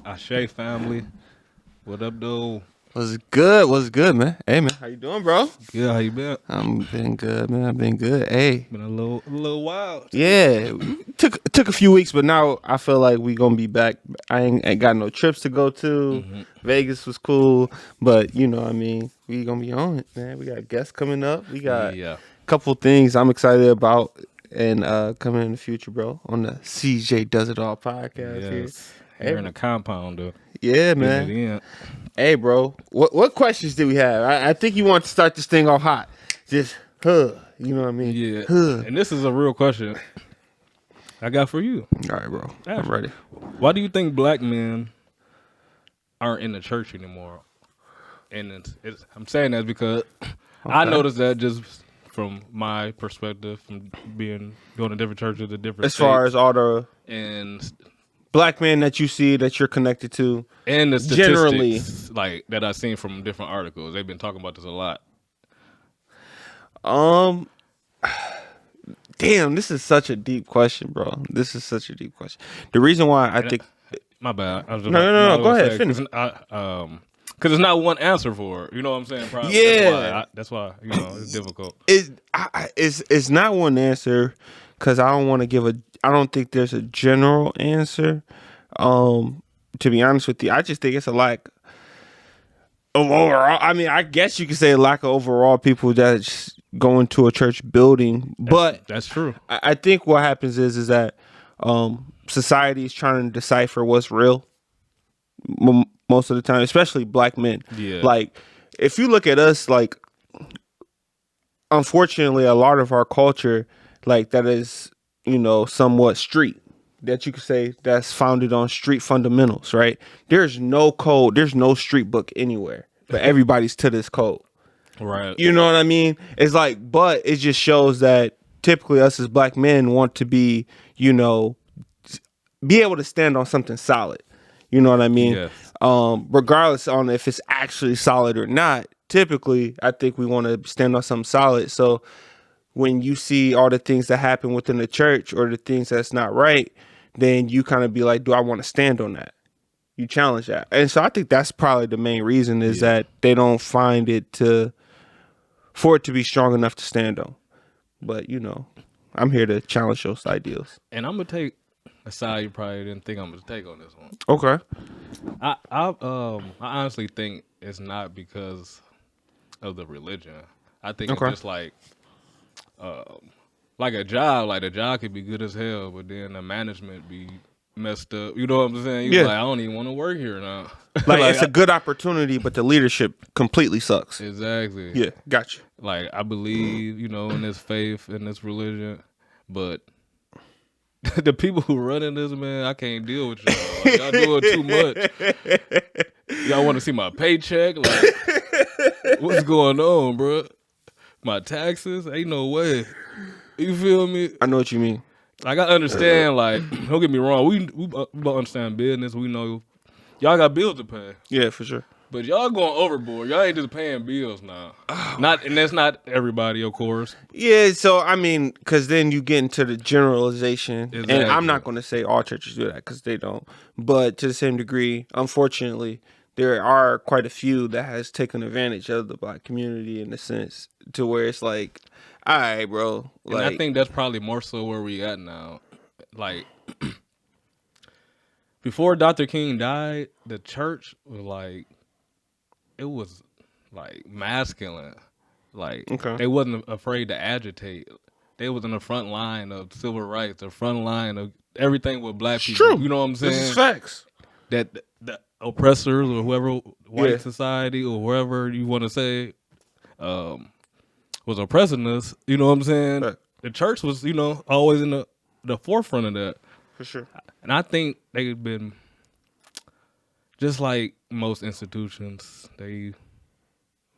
Ashe family. What up, though? What's good? What's good, man? Hey, man, how you doing, bro? Good, how you been? I'm been good, man. I've been good. Hey, Been a little while. Took a little. yeah, took a few weeks, but now I feel like we gonna be back. I ain't got no trips to go to. hmm Vegas was cool, but you know, what I mean, we gonna be on it, man. We got guests coming up. We got a Yeah. couple things I'm excited about and coming in the future, bro. On the CJ Does It All podcast here. Yes. Hey, Here in bro. the compound, though. Yeah, Getting it man. in. Hey, bro, what questions do we have? I think you want to start this thing off hot. Just, you know what I mean? Yeah. Huh. And this is a real question I got for you. All right, bro. I'm Actually, ready. why do you think black men aren't in the church anymore? And I'm saying that because I Okay. noticed that just from my perspective, from being going to different churches in different As far states, as all the and black men that you see that you're connected to, and the generally, statistics like that I've seen from different articles. They've been talking about this a lot. um, damn, this is such a deep question, bro. This is such a deep question. The reason why I And think, my bad. I was just no, like, no, no, no, I no. was Go gonna ahead, say finish. because it's not one answer for it. You know what I'm saying? Probably that's why. Yeah, That's why it's difficult. it's not one answer because I don't want to give a. I don't think there's a general answer. Um, to be honest with you, I just think it's a lack of overall. I mean, I guess you could say a lack of overall people that's going to a church building. But That's true. I think what happens is that society is trying to decipher what's real most of the time, especially black men. Yeah. Like, if you look at us, like, unfortunately, a lot of our culture, like, that is, somewhat street, that you could say that's founded on street fundamentals, right? There's no code, there's no street book anywhere, but everybody's to this code. Right. You know what I mean? It's like, but it just shows that typically us as black men want to be, be able to stand on something solid. You know what I mean? Yes. Regardless on if it's actually solid or not. Typically, I think we want to stand on something solid. So when you see all the things that happen within the church or the things that's not right, then you kind of be like, do I want to stand on that? You challenge that. And so I think that's probably the main reason is Yeah. that they don't find it for it to be strong enough to stand on. But I'm here to challenge those ideals. And I'm gonna take a side you probably didn't think I'm gonna take on this one. Okay. I honestly think it's not because of the religion. I think it's Okay. just like a job. Like the job could be good as hell, but then the management be messed up. You know what I'm saying? You Yeah. like, I don't even want to work here now. Like, it's a good opportunity, but the leadership completely sucks. Exactly. Yeah, gotcha. Like I believe, in this faith, in this religion, but the people who running this, man, I can't deal with y'all. Like, y'all doing too much. Y'all want to see my paycheck? Like, what's going on, bro? My taxes? Ain't no way. You feel me? I know what you mean. Like I understand. Like, don't get me wrong. We both understand business. We know y'all got bills to pay. Yeah, for sure. But y'all going overboard. Y'all ain't just paying bills now. Not and that's not everybody, of course. Yeah, so I mean, because then you get into the generalization, and I'm Exactly. not going to say all churches do that because they don't, but to the same degree, unfortunately, there are quite a few that has taken advantage of the black community in the sense to where it's like, all right, bro, And I like, think that's probably more so where we at now. Like before Dr. King died, the church was like it was like masculine. Like okay, they wasn't afraid to agitate. They was in the front line of civil rights, the front line of everything with black it's people. true. You know what I'm This is saying? facts. That the oppressors or whoever white Yeah. society or wherever you want to say was oppressing us. You know what I'm saying? Fact. The church was, always in the forefront of that. For sure. And I think they've been just like most institutions.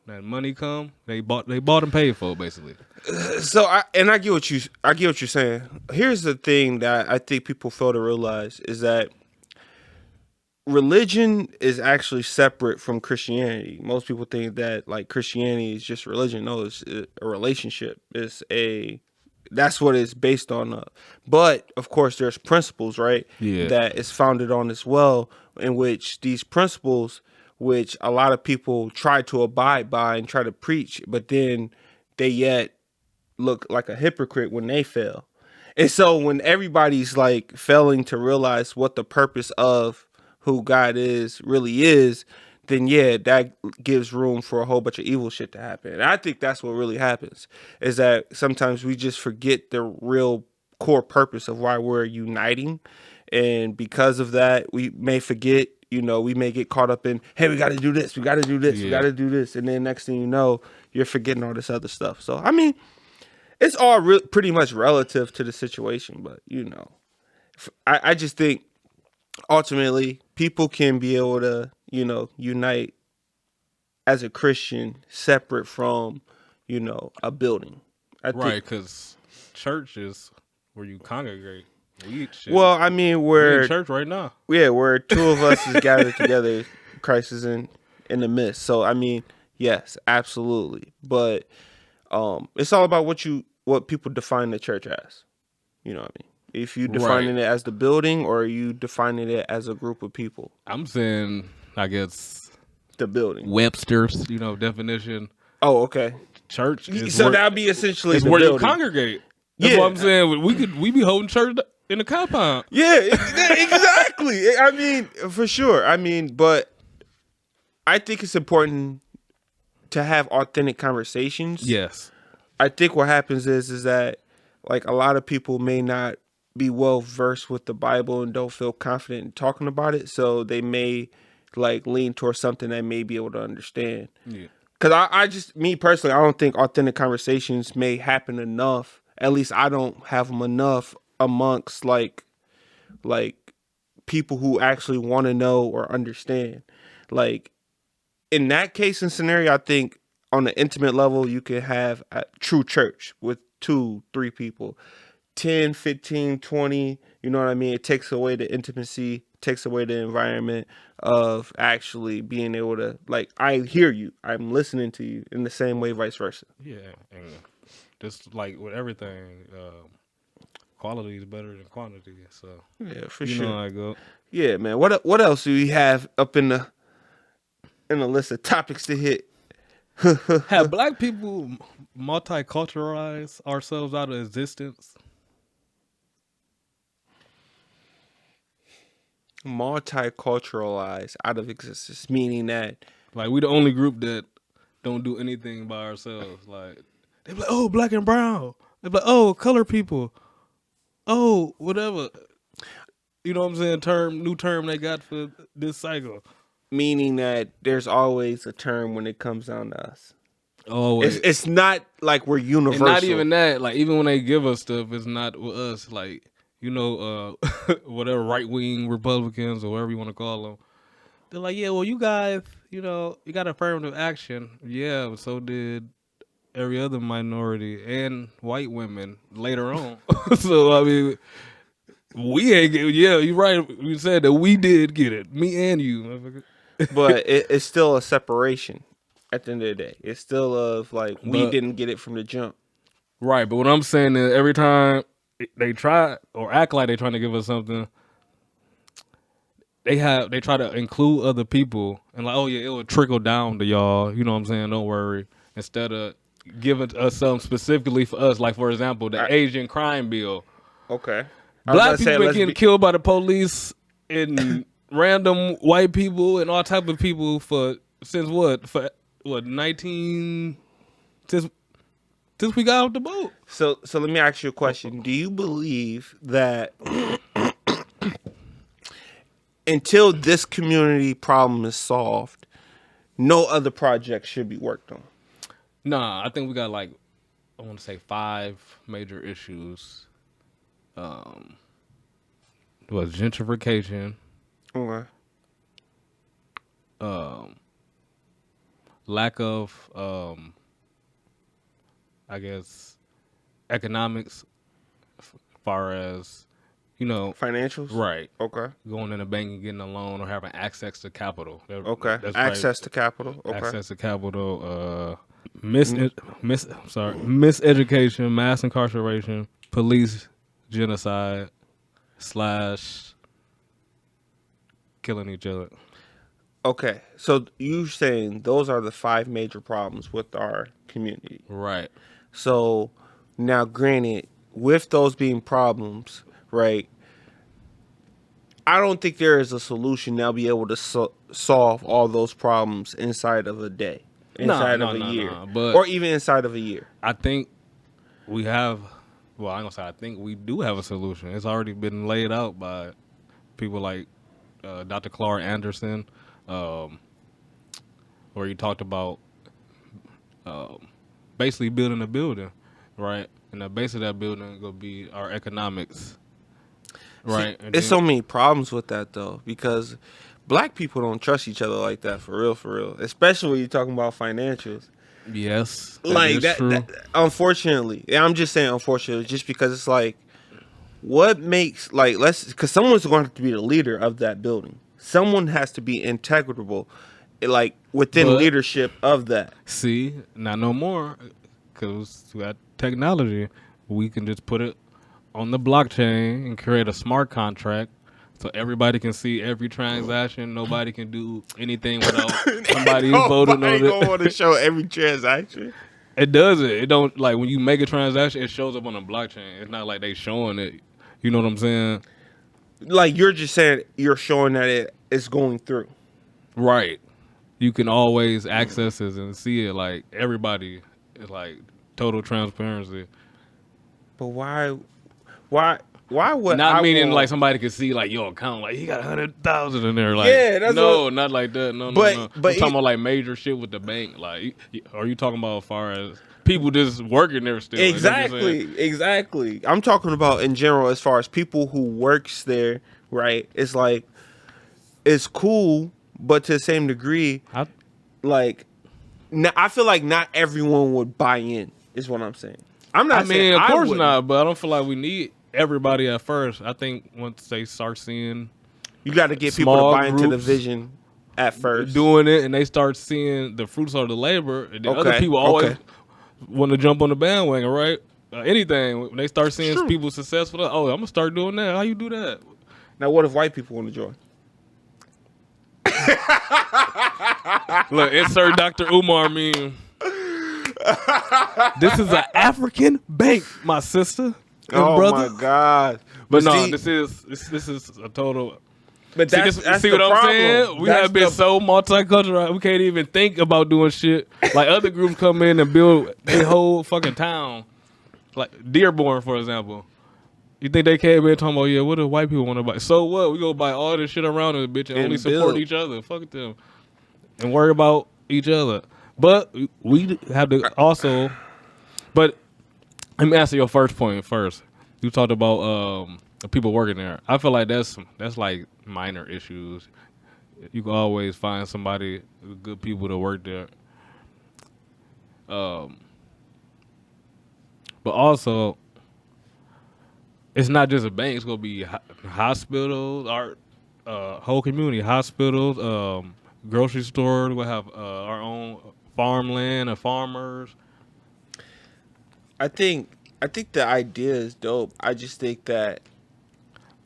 That money come, they bought and paid for basically. So I get what you're saying. Here's the thing that I think people fail to realize is that religion is actually separate from Christianity. Most people think that like Christianity is just religion. No, it's a relationship. That's what it's based on. But of course, there's principles, right? Yeah. That is founded on as well, in which these principles, which a lot of people try to abide by and try to preach, but then they yet look like a hypocrite when they fail. And so when everybody's like failing to realize what the purpose of who God is really is, then yeah, that gives room for a whole bunch of evil shit to happen. And I think that's what really happens, is that sometimes we just forget the real core purpose of why we're uniting. And because of that, we may forget, we may get caught up in, hey, we got to do this, we got to do this, we got to do this. And then next thing you know, you're forgetting all this other stuff. So, I mean, it's all pretty much relative to the situation. But, I just think ultimately people can be able to, unite as a Christian separate from, a building. Right, because church is where you congregate. Well, I mean, we're in church right now. Yeah, where two of us is gathered together, Christ is in the midst. So, I mean, yes, absolutely. But it's all about what people define the church as. You know what I mean? If you defining it as the building, or are you defining it as a group of people? I'm saying, I guess, the building. Webster's, definition. Oh, okay. Church is so that'd be essentially it's the where building. You congregate. That's what I'm saying. We be holding church in the compound. Yeah, exactly. I mean, for sure. I mean, but I think it's important to have authentic conversations. Yes. I think what happens is that like a lot of people may not be well versed with the Bible and don't feel confident in talking about it, so they may like lean towards something they may be able to understand. Yeah. Because I just, me personally, I don't think authentic conversations may happen enough. At least I don't have them enough amongst like people who actually want to know or understand. Like in that case and scenario, I think on an intimate level, you can have a true church with 2-3 people. 10, 15, 20, you know what I mean? It takes away the intimacy, takes away the environment of actually being able to, like, I hear you, I'm listening to you, in the same way, vice versa. Yeah, and just like with everything, quality is better than quantity. So yeah, for you sure. know how I go. Yeah, man. What else do we have up in the list of topics to hit? Have black people multiculturalized ourselves out of existence? Multiculturalized out of existence, meaning that like we the only group that don't do anything by ourselves. Like they be like, oh, black and brown. They be like, oh, color people. Oh, whatever. You know what I'm saying? New term they got for this cycle. Meaning that there's always a term when it comes down to us. Oh, it's not like we're universal. And not even that. Like even when they give us stuff, it's not with us. Like whatever right wing Republicans or whatever you want to call them, they're like, yeah, well, you guys, you got affirmative action. Yeah, but so did every other minority and white women later on. So I mean, we ain't get. Yeah, you're right. You said that we did get it, me and you. But it's still a separation. At the end of the day, it's still of like we didn't get it from the jump. Right, but what I'm saying is every time they try or act like they're trying to give us something, they try to include other people and like, oh yeah, it will trickle down to y'all. You know what I'm saying? Don't worry. Instead of giving us something specifically for us, like for example, the Asian crime bill. Okay. Black people been getting killed by the police and random white people and all type of people since what? Since we got off the boat. So let me ask you a question. Do you believe that until this community problem is solved, no other project should be worked on? Nah, I think we got like, I want to say 5 major issues. Was gentrification. Okay. Lack of, I guess, economics, as far as, financials? Right. Okay. Going in a bank and getting a loan or having access to capital. Okay. Access to capital. Okay. Access to capital. miseducation, mass incarceration, police genocide / killing each other. Okay, so you saying those are the 5 major problems with our community. Right. So now, granted, with those being problems, right? I don't think there is a solution that'll be able to solve all those problems inside of a day, inside of a year, But or even inside of a year. I think we have. Well, I'm gonna say I think we do have a solution. It's already been laid out by people like Dr. Clark Anderson, where he talked about basically building a building, right? And the base of that building gonna be our economics, right? See, there's so many problems with that though, because black people don't trust each other like that for real, especially when you're talking about financials. Yes, Like is true. that, unfortunately, I'm just saying unfortunately, just because it's like, what makes like because someone's going to have to be the leader of that building. Someone has to be integrable, like within But- leadership of that. See, not no more, because we got technology. We can just put it on the blockchain and create a smart contract, so everybody can see every transaction. Nobody can do anything without somebody voting on gonna it. want to show every transaction. It does it. It don't like when you make a transaction, it shows up on a blockchain. It's not like they showing it. You know what I'm saying? Like you're just saying, you're showing that it's going through. Right. You can always access it and see it. Like everybody is like total transparency. But why would Not I meaning want- like somebody could see like your account, like he got 100,000 in there. Like Yeah, that's no, what- not like that. No, But- no. but I'm talking about like major shit with the bank. Like, are you talking about as far as people just working there still? Is that what you're saying? Exactly. I'm talking about in general, as far as people who works there, right? It's like, it's cool, but to the same degree, like, I feel like not everyone would buy in. Is what I'm saying. I'm not. I mean, saying of I course wouldn't. not, but I don't feel like we need everybody at first. I think once they start seeing You got to get people to small buy into the groups vision at first. doing it and they start seeing the fruits of the labor, and then other Okay, people always okay. want to jump on the bandwagon, right? Anything when they start seeing True. people successful, oh, I'm gonna start doing that. How you do that? Now, what if white people want to join? Look, insert Dr. Umar meme. This is an African bank, my sister and Oh brother. my god! But no, see- this is a total. But See, that's, see the what I'm problem. saying? We That's have been the- so multicultural. We can't even think about doing shit. Like other groups come in and build their whole fucking town. Like Dearborn, for example. You think they came in talking about, yeah, what do white people want to buy? So what? We go buy all this shit around us, bitch, and And only support build. each other. Fuck them. And worry about each other. But we have to also. But let me answer your first point first. You talked about the people working there. I feel like that's like minor issues. You can always find somebody, good people to work there. But also, it's not just a bank. It's gonna be hospitals, our whole community, hospitals, grocery stores. We'll have our own farmland and farmers. I think the idea is dope. I just think that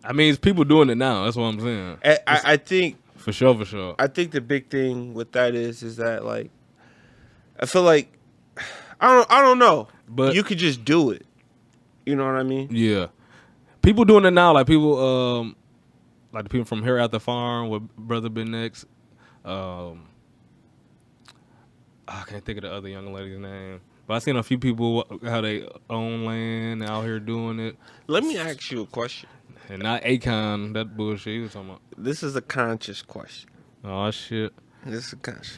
I mean, it's people doing it now. That's what I'm saying. I think For sure. I think the big thing with that is that like I feel like I don't know, But- you could just do it. You know what I mean? Yeah, people doing it now. Like people, like the people from here at the farm with Brother Ben X. I can't think of the other young lady's name, but I seen a few people how they own land out here doing it, Let me ask you a question. and not Akon. That bullshit he was talking about. This is a conscious question. Oh shit. This is a conscious.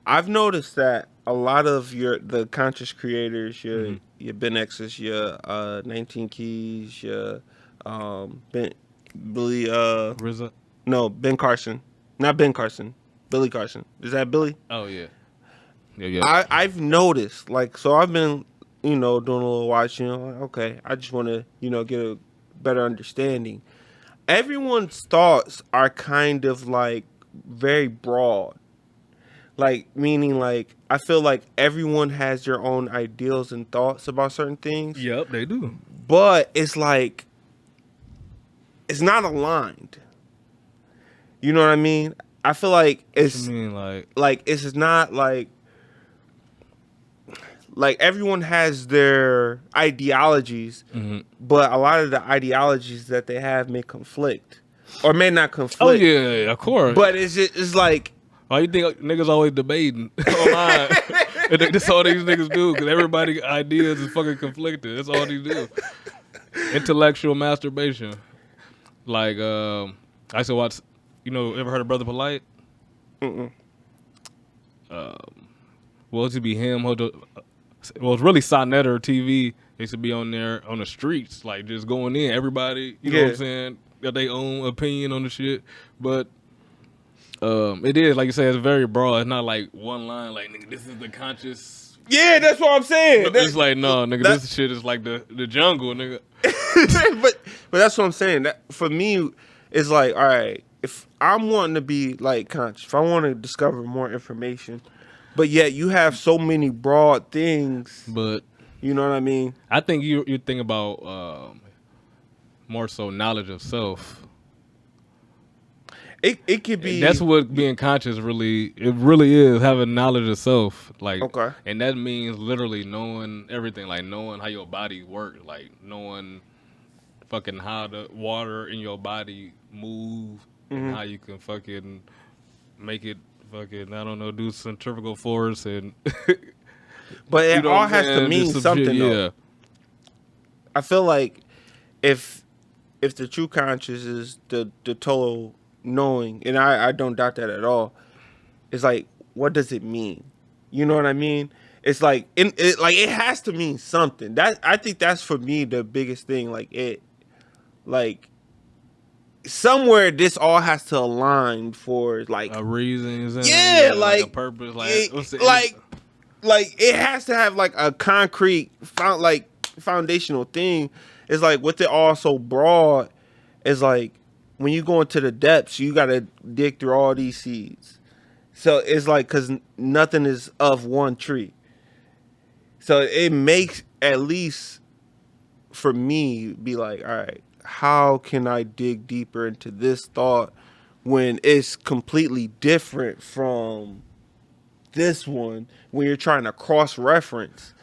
I've noticed that a lot of the conscious creators, your Ben X's, your 19 Keys, your Billy RZA. no, Ben Carson. Not Ben Carson. Billy Carson. Is that Billy? Oh yeah. Yeah. I've noticed, like, so I've been, doing a little watching, like, okay, I just want to, get a better understanding. Everyone's thoughts are kind of like very broad. Like meaning like I feel like everyone has their own ideals and thoughts about certain things, Yep, they do. but it's like it's not aligned. You know what I mean? I feel like What you it's mean, like? like it's not like everyone has their ideologies, Mhm. but a lot of the ideologies that they have may conflict or may not Oh conflict. yeah, of course. But it's like Why you think niggas always debating online? And that's all these niggas do because everybody ideas is fucking conflicted. That's all they do. Intellectual masturbation. Like I used to watch. You know, ever heard of Brother Polite? mm-mm. Well, it used to be him. Well, it's really Sonetta TV. They used to be on there on the streets, like just going in. Everybody, you know what I'm Yeah. saying, got their own opinion on the shit. But it is like you said, it's very broad. It's not like one line. Like nigga, this is the conscious. Yeah, that's what I'm saying. It's like no, nigga, that- this shit is like the jungle, nigga. but that's what I'm saying. That for me, it's like, all right, if I'm wanting to be like conscious, if I want to discover more information, but yet you have so many broad things, But you know what I mean? I think you think about more so knowledge of self. It could be That's what being conscious really is, having knowledge of self. Like Okay. and that means literally knowing everything, like knowing how your body works, like knowing fucking how the water in your body move and how you can fucking make it fucking I don't know, do centrifugal force and but it you know all what I'm has to saying? mean Just some something shit, though. yeah. I feel like if the true conscious is the total knowing, and I don't doubt that at all. It's like, what does it mean? You know what I mean? It's like it has to mean something. That I think that's for me the biggest thing. Like somewhere this all has to align for like A reason, is in yeah, it, like a purpose, like what's the like it has to have like a concrete foundational thing. It's like with it all so broad, it's like when you go into the depths, you gotta dig through all these seeds. So it's like because nothing is of one tree. So it makes at least for me be like, all right, how can I dig deeper into this thought when it's completely different from this one when you're trying to cross reference?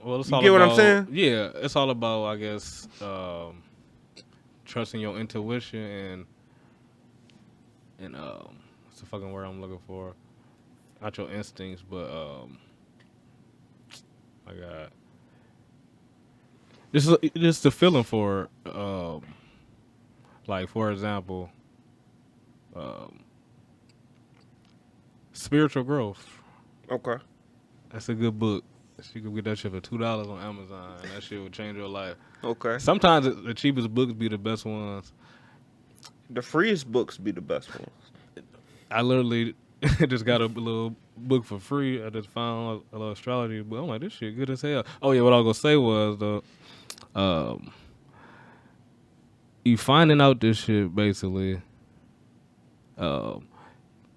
Well, it's You all get what I'm about, saying? Yeah, it's all about, I guess, trusting your intuition and what's the fucking word I'm looking for? Not your instincts, but I got just the feeling for like for example, spiritual growth. Okay. That's a good book. You can get that shit for $2 on Amazon, and that shit will change your life. Okay. Sometimes the cheapest books be the best ones. The freest books be the best ones. I literally just got a little book for free. I just found a little astrology book. I'm like, this shit good as hell. Oh yeah, what I was gonna say was you finding out this shit basically to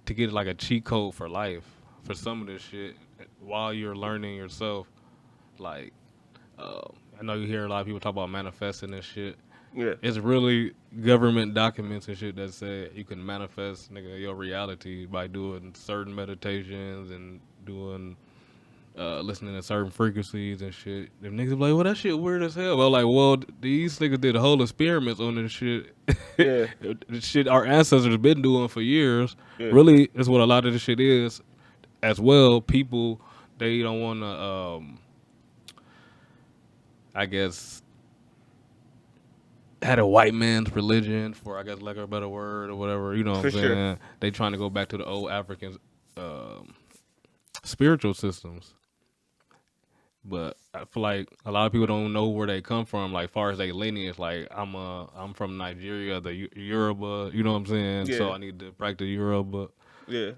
get like a cheat code for life for some of this shit while you're learning yourself. Like I know you hear a lot of people talk about manifesting and shit. Yeah. It's really government documents and shit that say you can manifest, nigga, your reality by doing certain meditations and doing listening to certain frequencies and shit. Them niggas be like, well, that shit weird as hell. Well, like, well, these niggas did whole experiments on this shit. Yeah. The shit our ancestors been doing for years. Yeah. Really, is what a lot of this shit is. As well, people, they don't want to, I guess, had a white man's religion, for I guess lack of a better word or whatever, you know what For I'm sure. saying? They trying to go back to the old African spiritual systems. But I feel like a lot of people don't know where they come from, like far as their lineage. Like I'm from Nigeria, the Yoruba, you know what I'm saying? So Yeah. I need to practice Yoruba. Yeah.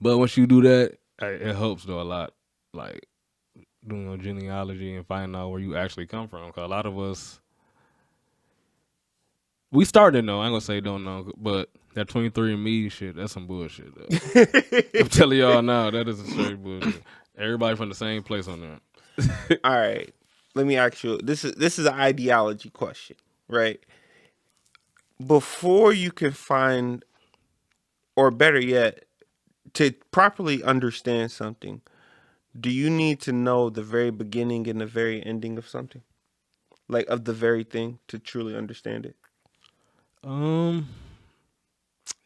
But once you do that, it helps though a lot. Like doing your genealogy and finding out where you actually come from. Cause a lot of us, We starting to know. I ain't gonna say don't know, but that 23andMe shit, that's some bullshit. Though. I'm telling y'all now, that is a straight bullshit. Everybody from the same place on there. All right. Let me ask you. This is an ideology question, right? Before you can find, or better yet, to properly understand something, do you need to know the very beginning and the very ending of something? Like of the very thing to truly understand it?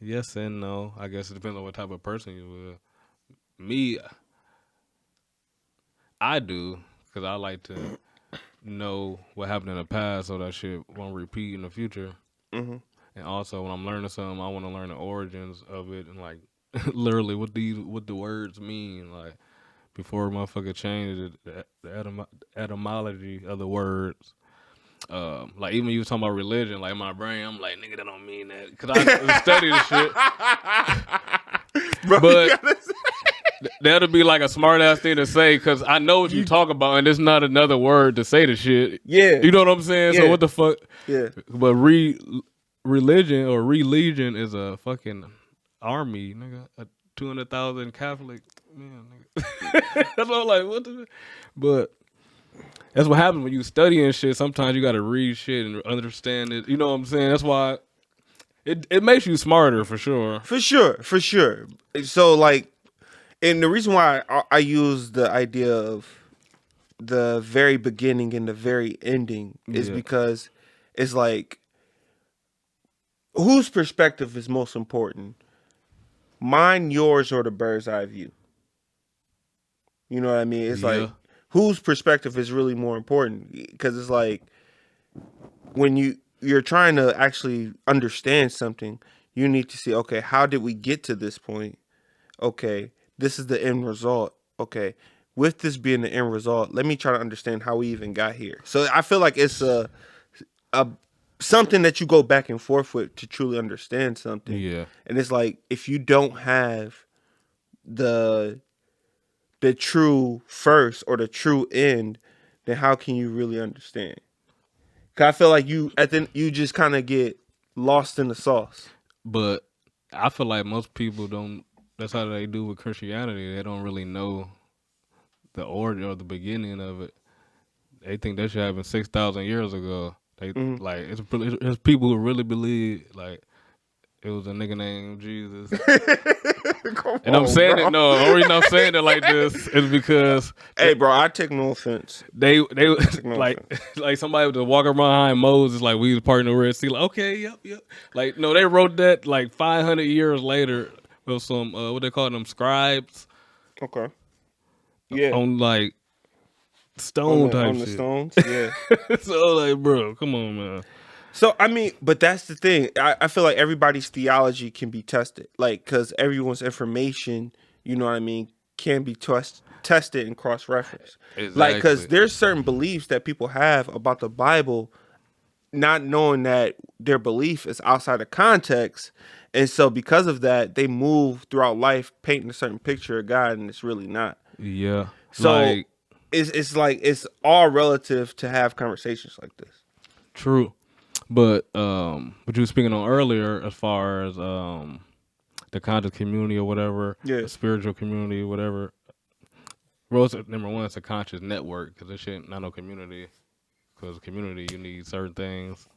Yes and no. I guess it depends on what type of person you are. Me, I do, because I like to know what happened in the past so that shit won't repeat in the future. Mm-hmm. And also, when I'm learning something, I want to learn the origins of it and like literally what the words mean. Like before, motherfucker changed the etymology of the words. Like even you was talking about religion, like in my brain, I'm like, nigga, that don't mean that, because I study the shit. Bro, But that'll be like a smart ass thing to say, because I know what you talk about, and there's not another word to say the shit. Yeah. You know what I'm saying? Yeah. So what the fuck? Yeah. But religion or religion is a fucking army, nigga. A 200,000 Catholic, man, nigga. That's what I'm like. What the? But that's what happens when you studying shit. Sometimes you got to read shit and understand it. You know what I'm saying? That's why it makes you smarter for sure. For sure. For sure. So like, and the reason why I use the idea of the very beginning and the very ending is because it's like, whose perspective is most important? Mine, yours, or the bird's eye view? You know what I mean? It's like, whose perspective is really more important? Because it's like, when you're trying to actually understand something, you need to see, okay, how did we get to this point? Okay, this is the end result. Okay, with this being the end result, let me try to understand how we even got here. So I feel like it's a something that you go back and forth with to truly understand something. Yeah. And it's like, if you don't have the true first or the true end, then how can you really understand? Cause I feel like you just kind of get lost in the sauce. But I feel like most people don't. That's how they do with Christianity. They don't really know the origin or the beginning of it. They think that shit happened 6,000 years ago. They like it's people who really believe like it was a nigga named Jesus. And I'm saying it. No, the only reason I'm saying it like this is because hey, bro, I take no offense. They like somebody was walking behind Moses like we was parting the Red Sea. Like, okay, yep. Like no, they wrote that like 500 years later with some what they call them, scribes. Okay. Yeah. On like stone type on the shit. stones. Yeah. So like, bro, come on, man. So I mean, but that's the thing. I feel like everybody's theology can be tested, like, because everyone's information, you know what I mean, can be tested and cross referenced. Exactly. Like, because there's certain beliefs that people have about the Bible, not knowing that their belief is outside of context, and so because of that, they move throughout life painting a certain picture of God, and it's really not. Yeah. So like, it's like it's all relative to have conversations like this. True. But what you were speaking on earlier, as far as the conscious community or whatever, the spiritual community, whatever. Number one, it's a conscious network, because this shit not no community. Because community, you need certain things.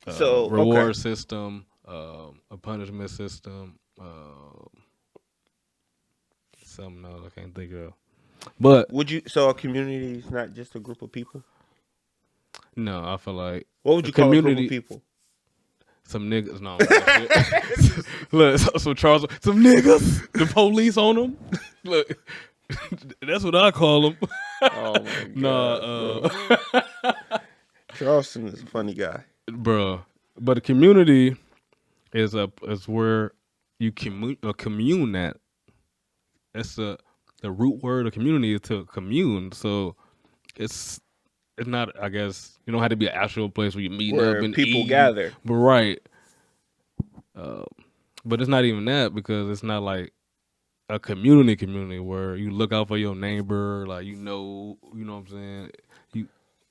So reward system, a punishment system, something else I can't think of. But would you? So a community is not just a group of people. No, I feel like what would you call a group of people? Some niggas, no. Look, some Charles, some niggas. The police on them. Look, that's what I call them. Oh my god, Charleston is a funny guy, bro. But a community is where you commune at. That's the root word of community is to commune. So it's not, I guess, you don't have to be an actual place where you meet up and people eat, gather. But right. But it's not even that, because it's not like a community where you look out for your neighbor, like you know what I'm saying?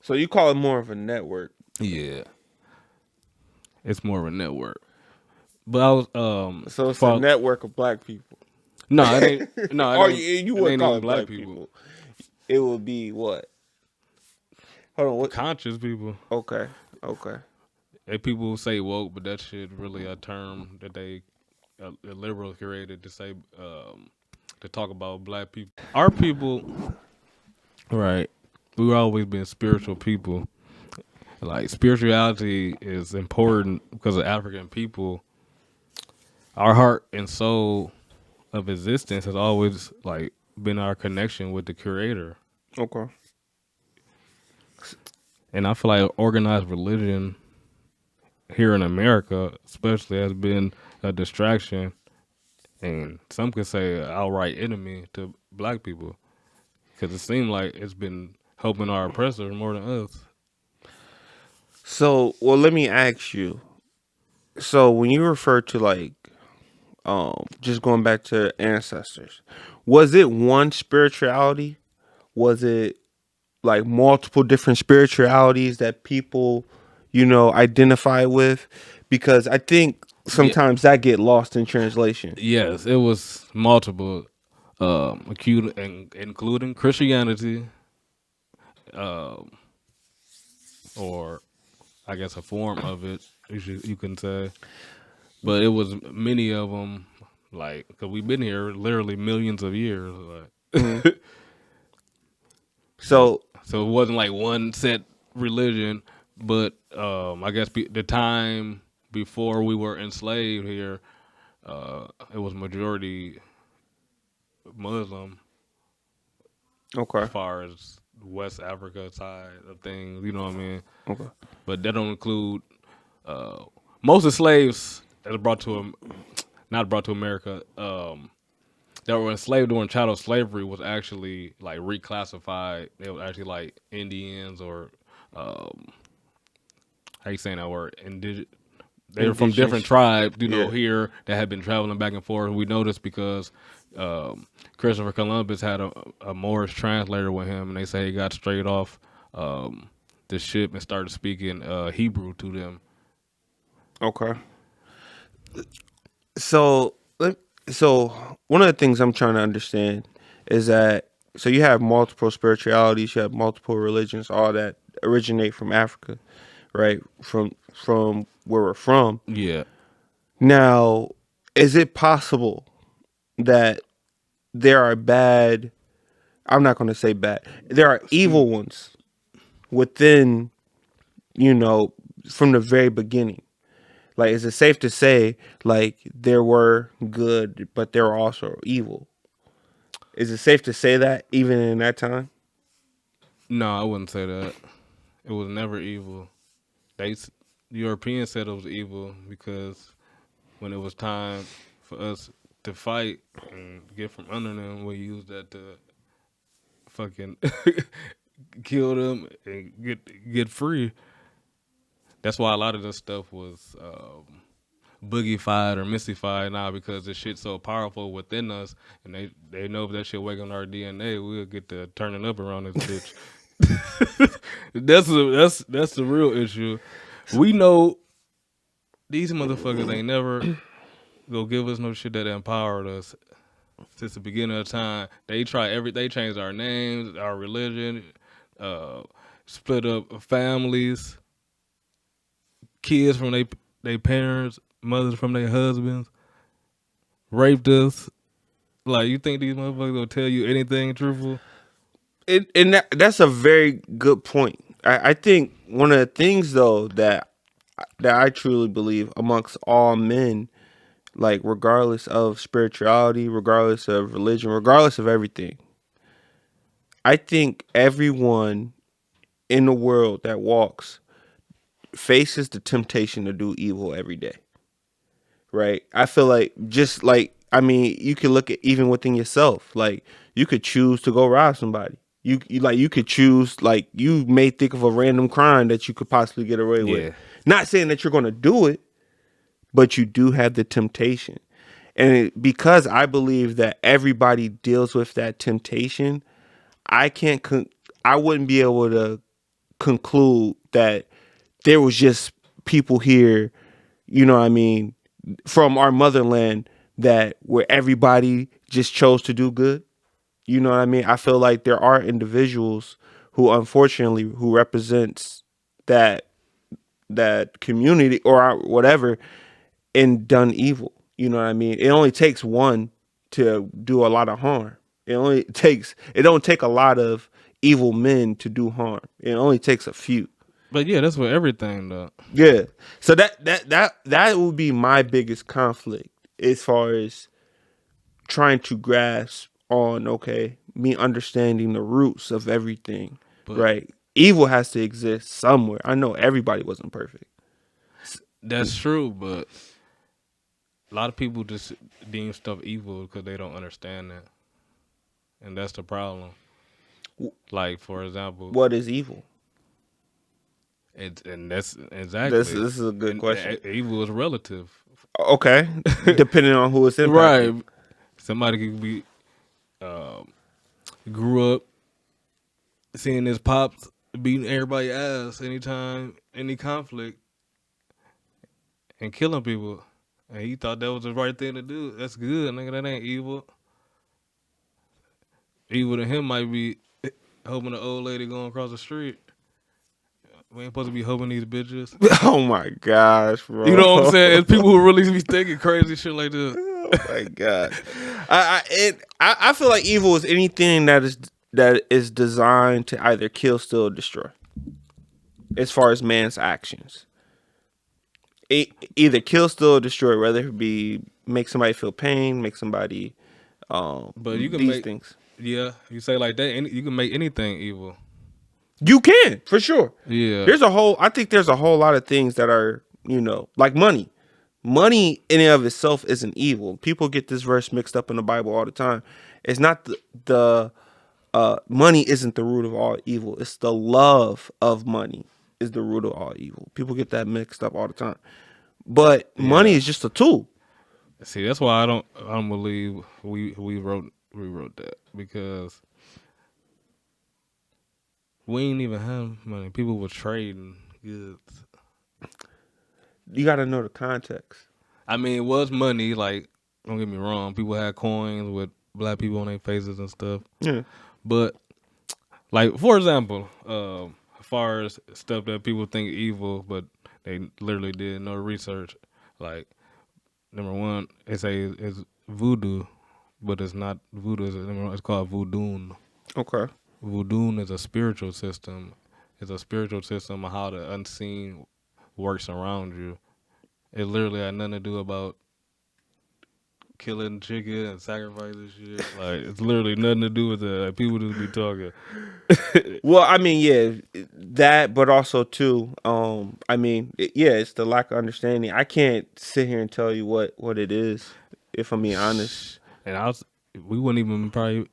So you call it more of a network. Yeah. It's more of a network. But I was So it's a network of black people. No, it ain't. No, Or it ain't. you It wouldn't ain't call even it black black people. people. It would be what? Hold on. What? Conscious people. Okay. And people who say woke, but that shit really a term that they the liberals created to say to talk about black people. Our people, right? We've always been spiritual people. Like spirituality is important because of African people. Our heart and soul of existence has always like been our connection with the Creator. Okay. And I feel like organized religion here in America, especially, has been a distraction, and some could say an outright enemy to black people, because it seems like it's been helping our oppressors more than us. So, well, let me ask you. So, when you refer to like, just going back to ancestors, was it one spirituality? Was it like multiple different spiritualities that people, identify with? Because I think Yeah. sometimes that get lost in translation. Yes, it was multiple, including Christianity, um, or I guess a form of it, you can say. But it was many of them, like, because we've been here literally millions of years. Like. So, So it wasn't like one set religion, but I guess the time before we were enslaved here, it was majority Muslim okay, as far as West Africa side of things. You know what I mean? okay, But that don't include most of the slaves that are not brought to America. That were enslaved during chattel slavery was actually like reclassified. They were actually like Indians or how you saying that word? They were from different tribes, here that had been traveling back and forth. We noticed because Christopher Columbus had a Moorish translator with him, and they say he got straight off the ship and started speaking Hebrew to them. okay. So, one of the things I'm trying to understand is that you have multiple spiritualities, you have multiple religions, all that originate from Africa, right? From where we're from. Yeah. Now, is it possible that there are bad? I'm not going to say bad. There are evil ones within, from the very beginning. Like, is it safe to say, like, there were good, but there were also evil? Is it safe to say that even in that time? No, I wouldn't say that. It was never evil. Europeans said it was evil because when it was time for us to fight and get from under them, we used that to fucking kill them and get free. That's why a lot of this stuff was boogie-fied or mystified now, because this shit's so powerful within us, and they know if that shit wake on our DNA, we'll get to turning up around this bitch. That's the real issue. We know these motherfuckers ain't never go give us no shit that empowered us since the beginning of time. They changed our names, our religion, split up families, kids from they parents, mothers from their husbands, raped us. Like, you think these motherfuckers will tell you anything truthful? That's a very good point. I think one of the things though that I truly believe amongst all men, like regardless of spirituality, regardless of religion, regardless of everything, I think everyone in the world that walks faces the temptation to do evil every day. Right? I feel like just like, I mean, you could look at even within yourself. Like, you could choose to go rob somebody. You could choose, like, you may think of a random crime that you could possibly get away with. Not saying that you're going to do it, but you do have the temptation. And because I believe that everybody deals with that temptation, I wouldn't be able to conclude that there was just people here you know what I mean, from our motherland that where everybody just chose to do good. You know what I mean? I feel like there are individuals who unfortunately who represents that community or whatever and done evil. You know what I mean? It only takes one to do a lot of harm. It don't take a lot of evil men to do harm. It only takes a few. But yeah, that's with everything though. Yeah. So that would be my biggest conflict as far as trying to grasp on, okay, me understanding the roots of everything, But right? Evil has to exist somewhere. I know everybody wasn't perfect. that's true, but a lot of people just deem stuff evil because they don't understand that. And that's the problem. Like, for example, What is evil? and that's exactly. This is a good question. Evil is relative. Okay, depending on who it's impacting. Right. Somebody could be grew up seeing his pops beating everybody's ass anytime, any conflict, and killing people. And he thought that was the right thing to do. That's good, nigga. That ain't evil. Evil to him might be helping an old lady going across the street. We ain't supposed to be helping these bitches. Oh my gosh, bro. You know what I'm saying? It's people who really be thinking crazy shit like this. Oh my god. I feel like evil is anything that is designed to either kill, steal, or destroy. As far as man's actions, either kill, steal, or destroy. Whether it be make somebody feel pain, make somebody, But you can these make things. Yeah, you say like that. You can make anything evil. You can, for sure. Yeah. I think there's a whole lot of things that are, like money. Money in and of itself isn't evil. People get this verse mixed up in the Bible all the time. It's not the money isn't the root of all evil. It's the love of money is the root of all evil. People get that mixed up all the time. But money is just a tool. See, that's why I don't believe we wrote that, because we ain't even have money. People were trading goods. You got to know the context. I mean, it was money. Like, don't get me wrong. People had coins with black people on their faces and stuff. Yeah. But, like, for example, as far as stuff that people think evil, but they literally did no research. Like, number one, it's voodoo, but it's not voodoo. It's called voodoo. Okay. Voodoo is a spiritual system. It's a spiritual system of how the unseen works around you. It literally had nothing to do about killing chicken and sacrificing shit. Like, it's literally nothing to do with that. Like, people just be talking. Well, I mean, yeah, that, but also too, it's the lack of understanding. I can't sit here and tell you what it is, if I'm being honest. And we wouldn't even probably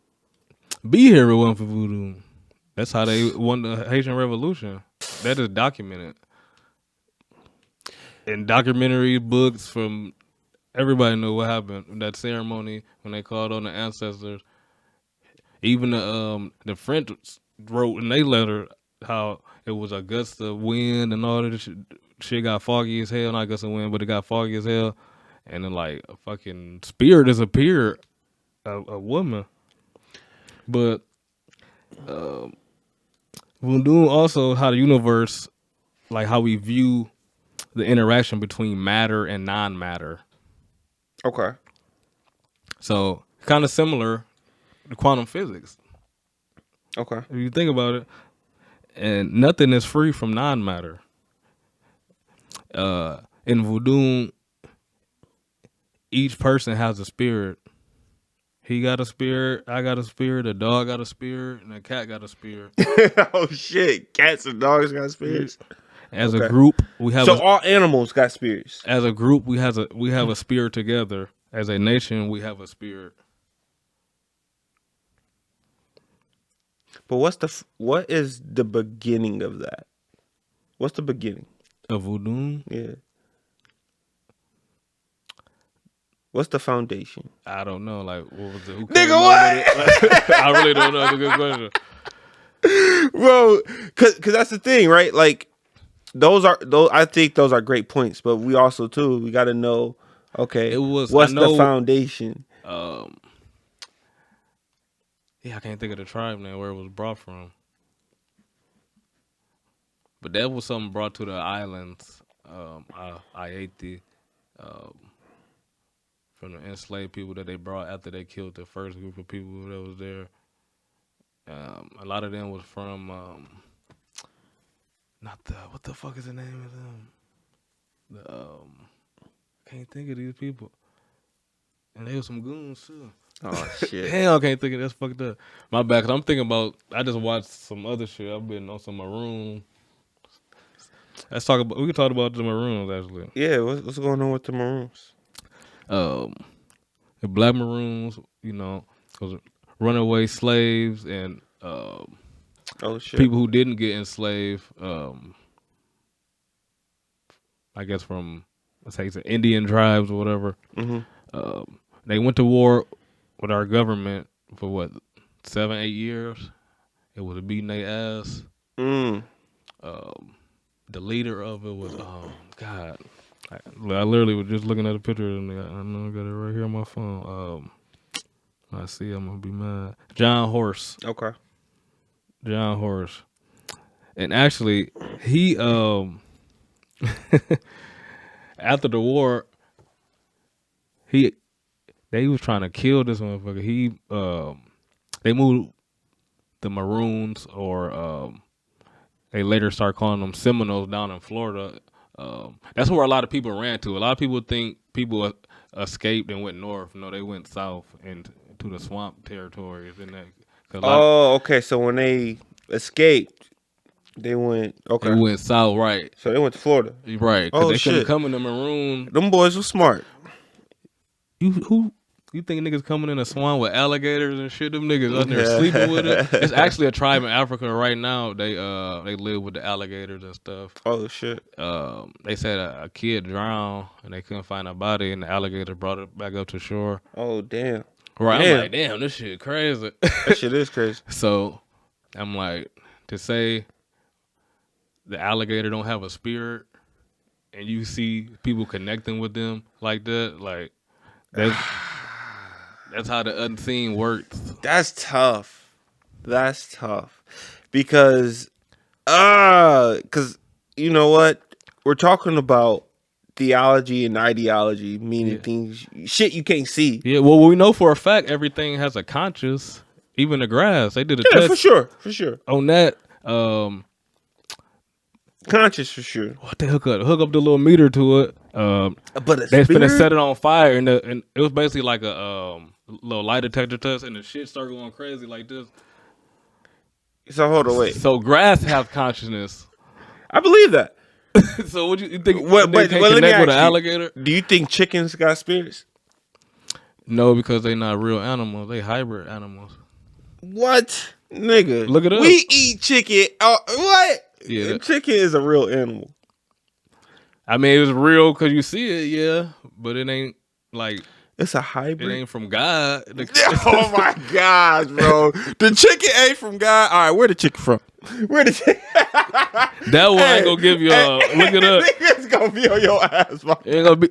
be here if it wasn't for voodoo. That's how they won the Haitian Revolution. That is documented. In documentary books from everybody know what happened. That ceremony when they called on the ancestors. Even the French wrote in their letter how it was a gust of wind and all that shit got foggy as hell. Not gust of wind, but it got foggy as hell. And then like a fucking spirit disappeared, a woman. But voodoo also how the universe, like how we view the interaction between matter and non-matter. Okay. So kind of similar to quantum physics. Okay. If you think about it, and nothing is free from non-matter. In voodoo, each person has a spirit. He got a spirit, I got a spirit, a dog got a spirit, and a cat got a spirit. Oh shit! Cats and dogs got spirits. As a group, we have. So all animals got spirits. As a group, we have a spirit together. As a nation, we have a spirit. But what is the beginning of that? What's the beginning of voodoo? Yeah. What's the foundation? I don't know. Like, what was it? Nigga, what? I really don't know. That's a good question. Bro, cause that's the thing, right? Like, I think those are great points, but we also too we got to know. Okay, what's the foundation? Yeah, I can't think of the tribe now where it was brought from. But that was something brought to the islands, Haiti, from the enslaved people that they brought after they killed the first group of people that was there. A lot of them was from, what the fuck is the name of them? Can't think of these people. And they were some goons too. Oh shit! Hell, I can't think of that's fucked up. My bad, cause I'm thinking about. I just watched some other shit. I've been on some Maroon. Let's talk about. We can talk about the Maroons actually. Yeah, what's going on with the Maroons? The Black Maroons, you know, was runaway slaves and oh shit, people who didn't get enslaved. I guess from let's say it's Indian tribes or whatever. Mm-hmm. They went to war with our government for what 7-8 years. It was beating their ass. The leader of it was God. I literally was just looking at a picture and I know I got it right here on my phone. I see I'm gonna be mad. John Horse. Okay. John Horse. And actually he after the war they was trying to kill this motherfucker. They moved the Maroons, or they later start calling them Seminoles down in Florida. That's where a lot of people ran to. A lot of people think people escaped and went north. No, they went south and to the swamp territories. Okay. So when they escaped, they went south, right? So they went to Florida, right? Oh they shit! Couldn't come in the Maroon. Them boys were smart. You think niggas coming in a swamp with alligators and shit? Them niggas out there sleeping with it. It's actually a tribe in Africa right now. They live with the alligators and stuff. Oh shit! They said a kid drowned and they couldn't find a body, and the alligator brought it back up to shore. Oh damn! Right, damn. I'm like, damn, this shit crazy. That shit is crazy. So I'm like, to say the alligator don't have a spirit, and you see people connecting with them like that, like that's how the unseen works. That's tough. Because you know what? We're talking about theology and ideology, meaning things shit you can't see. Yeah, well we know for a fact everything has a conscience. Even the grass. They did a test. For sure. On that, conscious for sure. What they hook up the little meter to it. But they finna set it on fire, and it was basically like a little lie detector test, and the shit started going crazy like this. So hold on, wait. So grass have consciousness. I believe that. So what you think? They can't connect with an alligator? Do you think chickens got spirits? No, because they not real animals. They hybrid animals. What, nigga? Look it up. We eat chicken. What? Yeah, chicken is a real animal. I mean, it's real because you see it, yeah, but it ain't like it's a hybrid. It ain't from God. Oh my gosh, bro! The chicken ain't from God. All right, where the chicken from? Where the chicken? That one ain't gonna give you look it up. It's gonna be on your ass, bro. It ain't gonna be.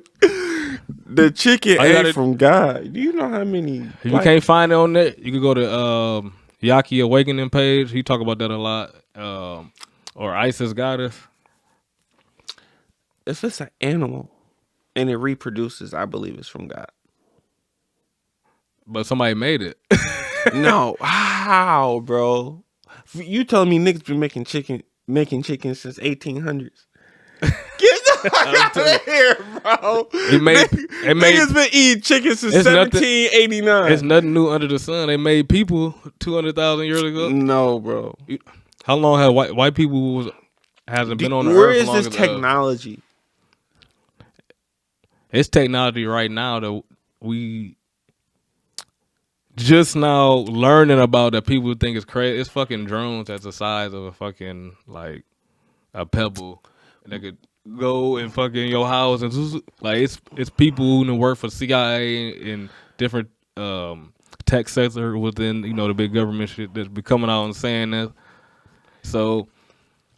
The chicken ain't from God. Do you know how many? If you can't find it on there, you can go to Yaki Awakening page. He talk about that a lot. Or Isis Goddess. If it's an animal and it reproduces, I believe it's from God. But somebody made it. No, how, bro? You telling me niggas been making chicken since 1800s? Get the fuck out of here, bro. Niggas been eating chicken since 1789. It's nothing new under the sun. They made people 200,000 years ago. No, bro. How long have white people hasn't been on the where earth? Where is this technology? It's technology right now that we just now learning about that people think is crazy. It's fucking drones that's the size of a fucking like a pebble that could go and fucking your house and like it's people who work for CIA and different tech sector within the big government shit that's be coming out and saying that. So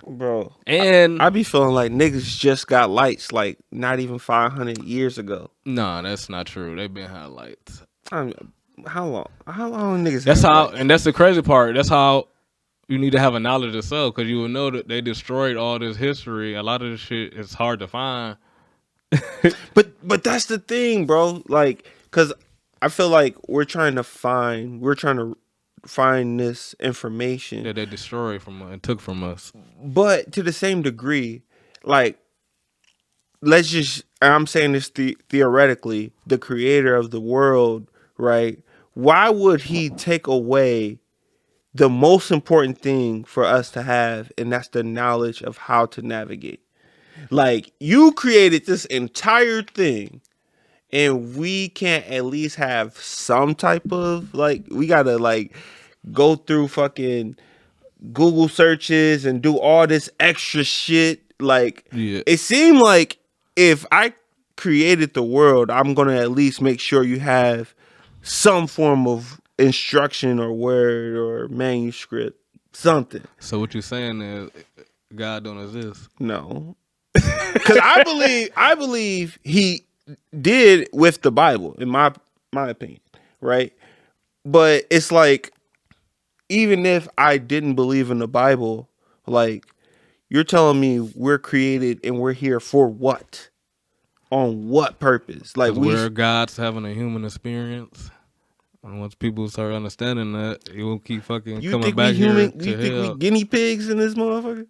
Bro. And I be feeling like niggas just got lights like not even 500 years ago. nah, that's not true. They've been highlights. I mean, how long? How long niggas? That's have how, lights? and that's the crazy part. That's how you need to have a knowledge of self, because you will know that they destroyed all this history. A lot of this shit is hard to find. But that's the thing, bro. Like, cause I feel like we're trying to find this information, That they destroyed from and took from us. but to the same degree, like, let's just. And I'm saying this theoretically. The creator of the world, right? Why would he take away the most important thing for us to have, and that's the knowledge of how to navigate? Like, you created this entire thing, and we can't at least have some type of, like, we gotta like go through fucking Google searches and do all this extra shit. Like, Yeah. it seemed like if I created the world, I'm gonna at least make sure you have some form of instruction or word or manuscript, something. So what you're saying is God don't exist. No, because I believe he did with the Bible, in my opinion, right? But it's like, even if I didn't believe in the Bible, like, you're telling me we're created and we're here for what? On what purpose? Like, 'Cause we're gods having a human experience. And once people start understanding that, it will keep fucking you coming think back we human? here You to think hell. we guinea pigs in this motherfucker?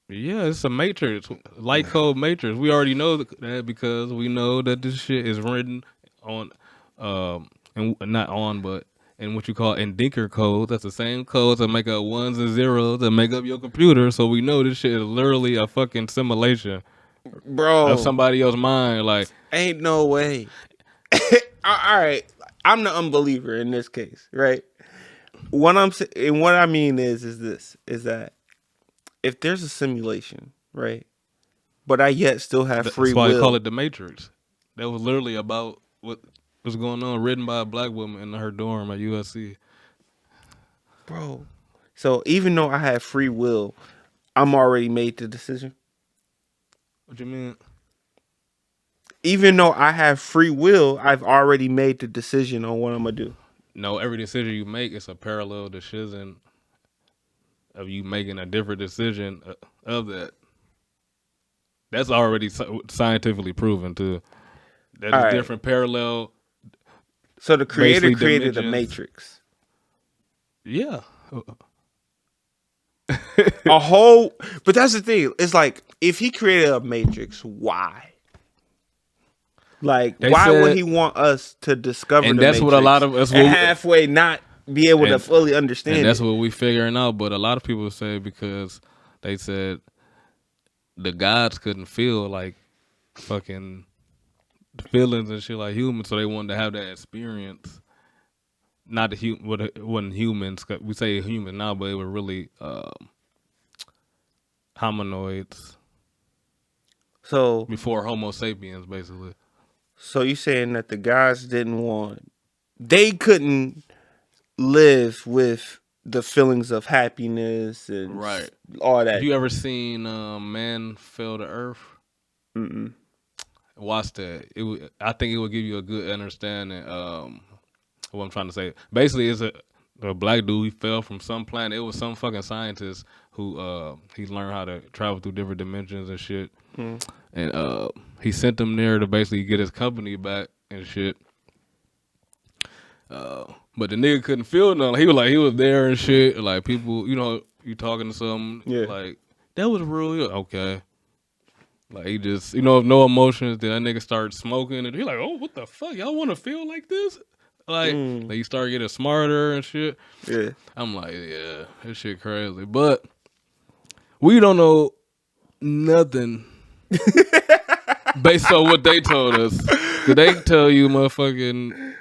Yeah, it's a matrix, light code matrix. We already know that because we know that this shit is written on, and not on, but in what you call Endenker code. That's the same codes that make up ones and zeros that make up your computer. So we know this shit is literally a fucking simulation Bro, of somebody else's mind. Like, ain't no way. All right, I'm the unbeliever in this case, right? What I mean is that if there's a simulation, right, but I yet still have free that's why they call will, it the Matrix. That was literally about what was going on, written by a black woman in her dorm at USC. bro. So even though I have free will, I'm already made the decision. What you mean? Even though I have free will, I've already made the decision on what I'm gonna do. No, every decision you make is a parallel decision of you making a different decision of that. That's already scientifically proven too. That All is right. different parallel. So the creator Basically created a dimensions. matrix. Yeah. A whole, but that's the thing. It's like, if he created a matrix, why? Like, They why would said- he want us to discover And the that's what a lot of us and will- halfway not be able to And- fully understand And that's it? what we figuring out. But a lot of people say because they said the gods couldn't feel like fucking feelings and shit like humans, so they wanted to have that experience. Not the it wasn't humans. 'Cause we say human now, but it were really hominoids So before Homo sapiens, basically. So you saying that the guys they couldn't live with the feelings of happiness and Right. all that. Have you ever seen Man Fell to Earth? Mm-mm. Watch that. I think it will give you a good understanding. What I'm trying to say. Basically, it's a black dude. He fell from some planet. It was some fucking scientist who he learned how to travel through different dimensions and shit. Mm. And he sent them there to basically get his company back and shit. But the nigga couldn't feel nothing. He was there and shit. Like, people, you talking to something. Yeah. Like, that was real. Okay. Like, he just, no emotions. Then that nigga started smoking, and he like, oh, what the fuck? Y'all want to feel like this? Like, he started getting smarter and shit. Yeah. I'm like, yeah, this shit crazy. But we don't know nothing based on what they told us. 'Cause they tell you motherfucking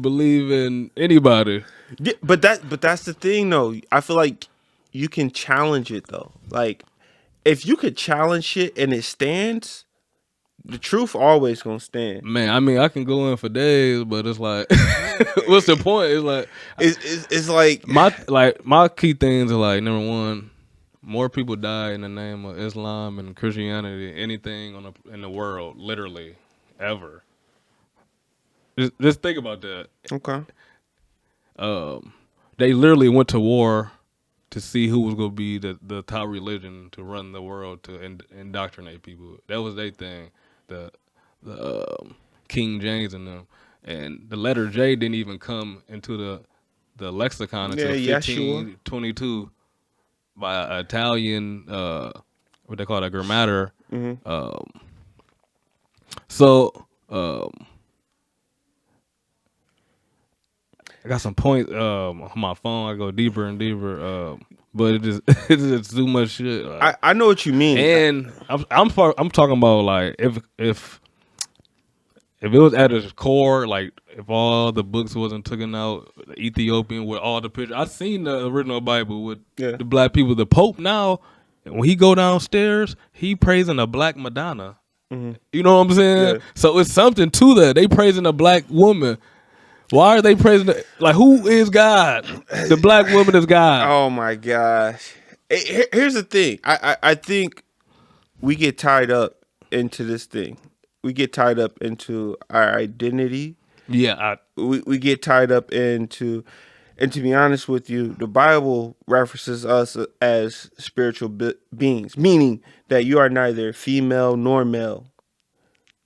believe in anybody. Yeah, but that's the thing though. I feel like you can challenge it though. Like, if you could challenge shit and it stands, the truth always gonna stand. Man, I mean, I can go in for days, but it's like, what's the point? It's like, It's like my key things are like, number one, more people die in the name of Islam and Christianity than anything in the world, literally, ever. Just think about that. Okay. They literally went to war to see who was going to be the top religion to run the world to indoctrinate people. That was their thing. The King James and them, and the letter J didn't even come into the lexicon until 1522 by an Italian what they call it, a grammatar. So I got some points on my phone. I go deeper and deeper, but it's just too much shit. Like, I know what you mean, and I'm talking about like if it was at its core, like if all the books wasn't taken out, the Ethiopian with all the pictures. I seen the original Bible with the black people. The Pope now, when he go downstairs, he praising a black Madonna. You know what I'm saying? Yeah. So it's something to that. They praising a black woman. Why are they praising like who is God? The black woman is God. Oh my gosh. Here's the thing. I think we get tied up into this thing. We get tied up into our identity. Yeah. We get tied up into, and to be honest with you, the Bible references us as spiritual beings, meaning that you are neither female nor male,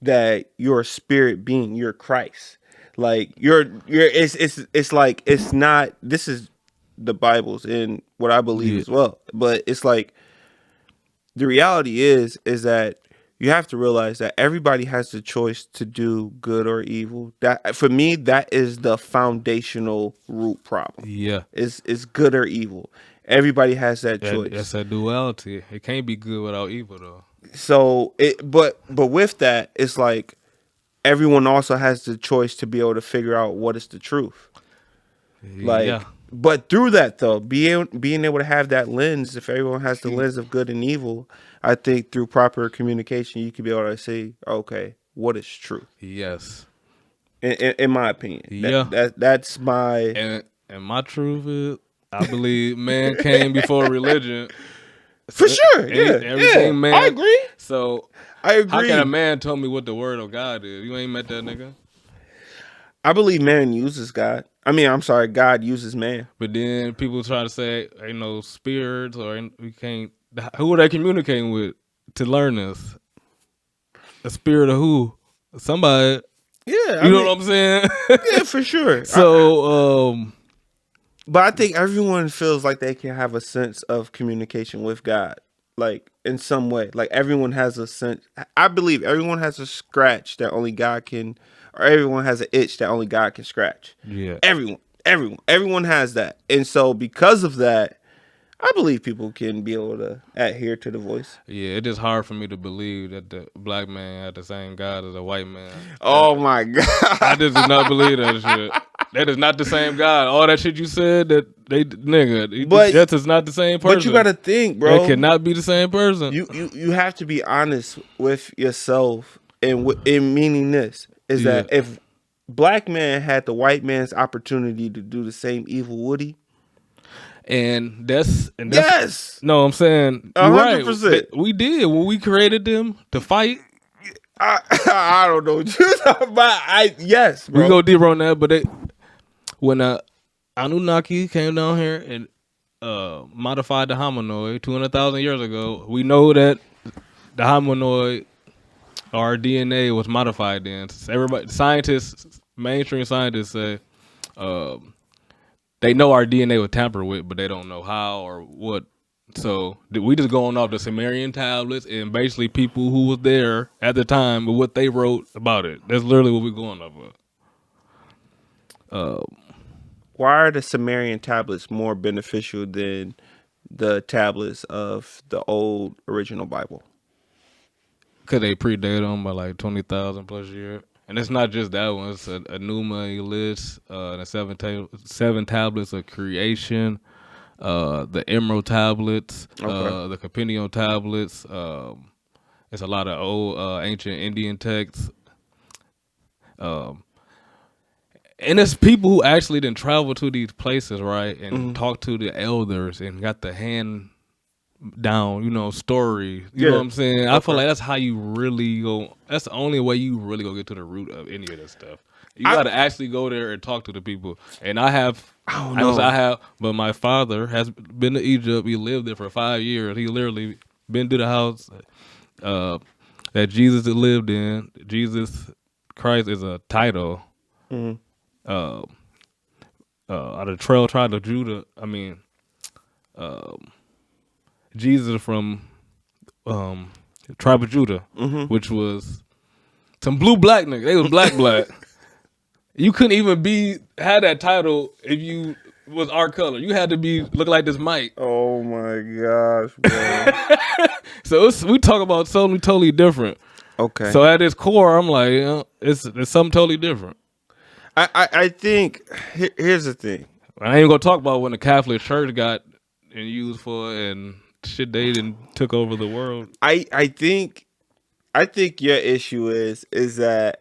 that you're a spirit being, you're Christ. Like it's like it's not. This is the Bible's and what I believe as well. But it's like the reality is that you have to realize that everybody has the choice to do good or evil. That for me, that is the foundational root problem. Yeah, it's good or evil. Everybody has that choice. That's a duality. It can't be good without evil, though. So but with that, it's like. Everyone also has the choice to be able to figure out what is the truth. Like, but through that though, being able to have that lens, if everyone has the lens of good and evil, I think through proper communication, you can be able to say, okay, what is truth? Yes. In my opinion, that's my and my truth is, I believe man came before religion. For sure, everything man. I agree. So. I agree. How can a man tell me what the word of God is? You ain't met that nigga. I believe man uses God. I mean, I'm sorry, God uses man. But then people try to say, ain't no spirits or we can't. Who are they communicating with to learn this? A spirit of who? Somebody. Yeah, you know what I'm saying? Yeah, for sure. So, but I think everyone feels like they can have a sense of communication with God. Like in some way, like everyone has a sense. I believe everyone has a scratch that only God can, or everyone has an itch that only God can scratch. Yeah, everyone has that, and so because of that, I believe people can be able to adhere to the voice. Yeah, it is hard for me to believe that the black man had the same God as a white man. Oh my God, I just do not believe that shit. That is not the same God. All that shit you said that that is not the same person. But you gotta think, bro. That cannot be the same person. You have to be honest with yourself, and in meaning this is that if black man had the white man's opportunity to do the same evil, would he? And that's yes. No, I'm saying 100%. Right. We did when we created them to fight. I don't know what you're talking about. Yes, bro. We go deeper on that, but when Anunnaki came down here and modified the hominoid 200,000 years ago, we know that the hominoid, our DNA, was modified then. Everybody, scientists, mainstream scientists say they know our DNA was tampered with, but they don't know how or what. So we just going off the Sumerian tablets and basically people who was there at the time with what they wrote about it. That's literally what we're going off of. Why are the Sumerian tablets more beneficial than the tablets of the old original Bible? Because they predate them by like 20,000 plus years. And it's not just that one. It's a Enuma Elish, the seven tablets of creation, the Emerald tablets, the Compendium tablets. It's a lot of old ancient Indian texts. And it's people who actually didn't travel to these places, right, and talk to the elders and got the hand down, story. You know what I'm saying? I feel like that's how you really go. That's the only way you really go get to the root of any of this stuff. You got to actually go there and talk to the people. And I don't know. But my father has been to Egypt. He lived there for 5 years. He literally been to the house that Jesus lived in. Jesus Christ is a title. Mm-hmm. Out of the 12 tribe of Judah. I mean, Jesus from tribe of Judah, which was some black niggas. They was black. You couldn't even had that title if you was our color. You had to look like this Mike. Oh my gosh, bro. So we talk about something totally different. Okay. So at its core, I'm like, it's something totally different. I think here's the thing. I ain't gonna talk about when the Catholic Church got and used for and shit they didn't took over the world. I think your issue is that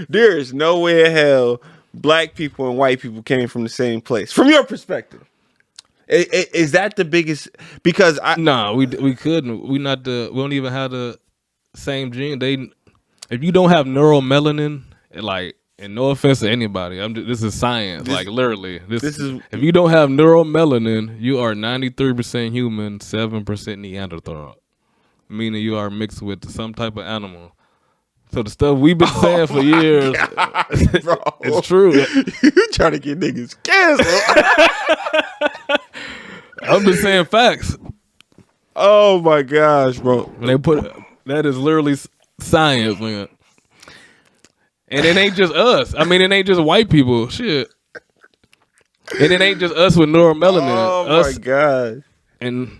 there is no way in hell black people and white people came from the same place. From your perspective, is that the biggest? Because we couldn't. We don't even have the same gene. If you don't have neuromelanin, and no offense to anybody, this is science. Literally, this is if you don't have neuromelanin, you are 93% human, 7% Neanderthal, meaning you are mixed with some type of animal. So the stuff we've been saying for years, bro. It's true. You trying to get niggas canceled? I'm just saying facts. Oh my gosh, bro! When they put that is literally science, man. And it ain't just us. I mean, it ain't just white people. Shit. And it ain't just us with neuromelanin. Oh my god! And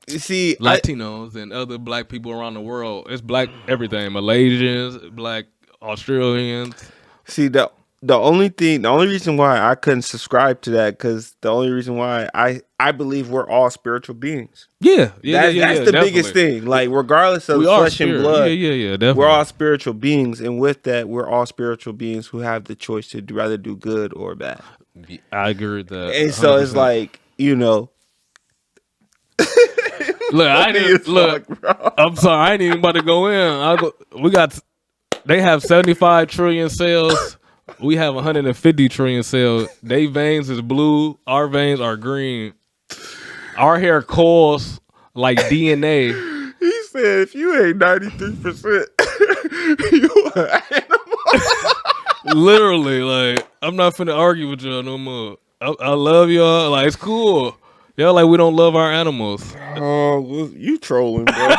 you see, Latinos and other black people around the world. It's black everything. Malaysians, black Australians. See, the only reason why I couldn't subscribe to that, because the only reason why I believe we're all spiritual beings. Yeah, that's the definitely. biggest thing. Like, regardless of flesh and blood, definitely. We're all spiritual beings, and with that, we're all spiritual beings who have the choice to rather do good or bad. I agree with that. And 100%. So it's like, Look, I'm sorry, I ain't even about to go in. They have 75 trillion cells. We have 150 trillion cells. They veins is blue. Our veins are green. Our hair coils like DNA. He said, if you ain't 93%, you an animal. Literally, I'm not finna argue with y'all no more. I love y'all. It's cool. Y'all we don't love our animals. Oh, you trolling, bro.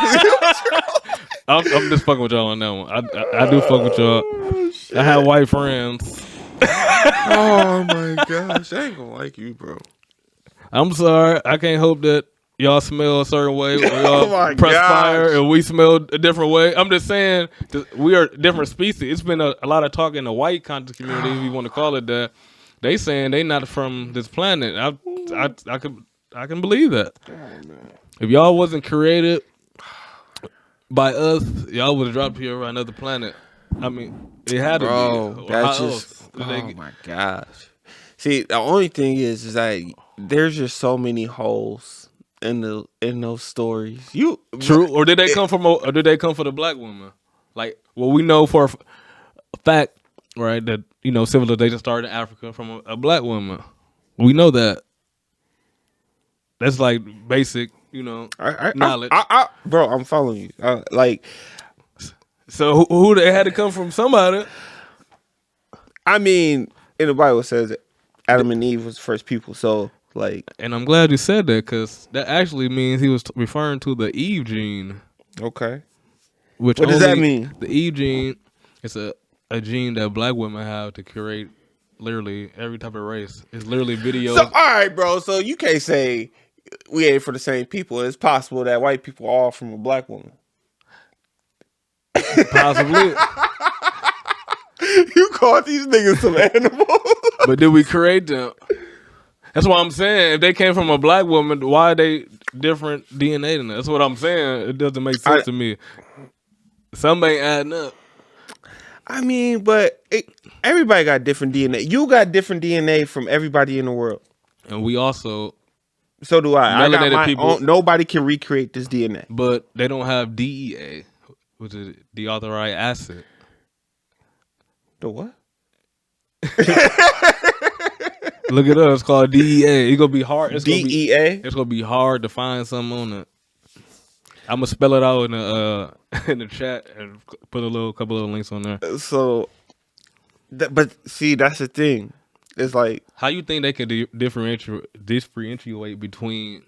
I'm just fucking with y'all on that one. I do fuck with y'all. Oh, I have white friends. Oh my gosh, I ain't gonna like you, bro. I'm sorry. I can't hope that y'all smell a certain way or y'all press fire and we smell a different way. I'm just saying we are different species. It's been a lot of talk in the white content community, if you want to call it that. They saying they not from this planet. I can believe that. If y'all wasn't created by us, y'all would have dropped here on another planet. I mean, it had to be. That's just. My gosh. See, the only thing is that there's just so many holes in those stories. True, or did they come from? Or did they come for the black woman? We know for a fact, right, that civilization started in Africa from a black woman. We know that. That's basic, knowledge. Bro, I'm following you. So who they had to come from? Somebody. I mean, in the Bible it says Adam and Eve was the first people. So and I'm glad you said that, because that actually means he was referring to the Eve gene. Okay. What does that mean? The Eve gene is a gene that black women have to create literally every type of race. It's literally videos. So, all right, bro. So you can't say we ain't for the same people. It's possible that white people are all from a black woman. Possibly. You called these niggas some animals. But did we create them? That's what I'm saying. If they came from a black woman, why are they different DNA than that? That's what I'm saying. It doesn't make sense to me. Something ain't adding up. I mean, but everybody got different DNA. You got different DNA from everybody in the world. And we also So do I. I got Melanated my people- own. Nobody can recreate this DNA. but they don't have DEA, which is deauthorized acid. The what? Look it up. It's called DEA. It's gonna be hard. It's gonna be, DEA. it's gonna be hard to find something on it. I'm gonna spell it out in the in the chat and put couple of links on there. So, but see, that's the thing. It's like, How you think they could differentiate between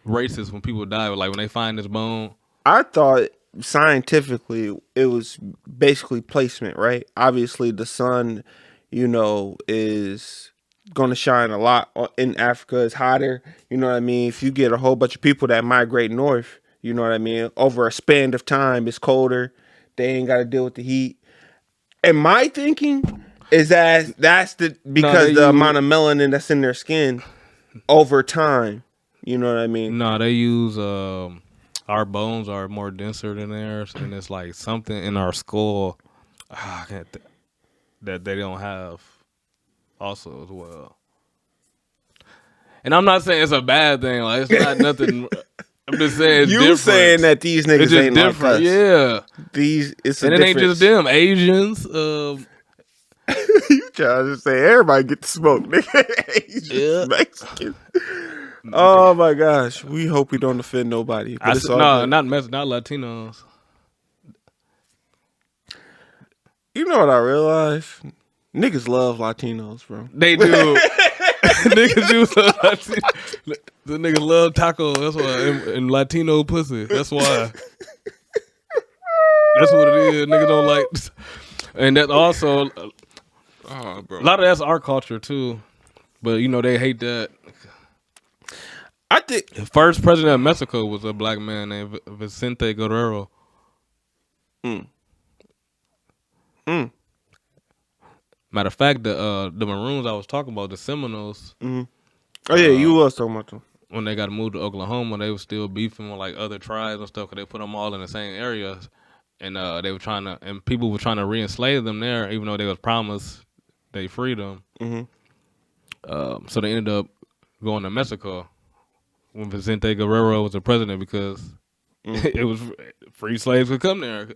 races when people die? Like when they find this bone. I thought scientifically it was basically placement, right? Obviously, the sun, is going to shine a lot in Africa. It's hotter. You know what I mean? If you get a whole bunch of people that migrate north, you know what I mean? Over a span of time, it's colder. They ain't got to deal with the heat. And my thinking is that because the amount of melanin that's in their skin over time. You know what I mean? No, they use our bones are more denser than theirs, and it's like something in our skull that they don't have also as well. And I'm not saying it's a bad thing. Like it's not nothing. I'm just saying it's you different. saying that these niggas It's just ain't different, like us. yeah. It's a And it ain't difference. just them, Asians. You trying to say everybody get the smoke, nigga? Asians, Yeah. Mexican. Oh my gosh, we hope we don't offend nobody. But it's all No, good. not Latinos. You know what I realized? Niggas love Latinos, bro. They do. Niggas do. The niggas love taco. That's why. And Latino pussy. That's why. That's what it is. Niggas don't like. And that also. Oh, bro. A lot of that's our culture too. But they hate that. I think The first president of Mexico was a black man named Vicente Guerrero. Matter of fact, the Maroons I was talking about, the Seminoles, oh yeah, you was talking about them. when they got moved to Oklahoma, they were still beefing with like other tribes and stuff because they put them all in the same areas, and they were and people were trying to re-enslave them there, even though they was promised they freedom. So they ended up going to Mexico when Vicente Guerrero was the president because it was free slaves could come there.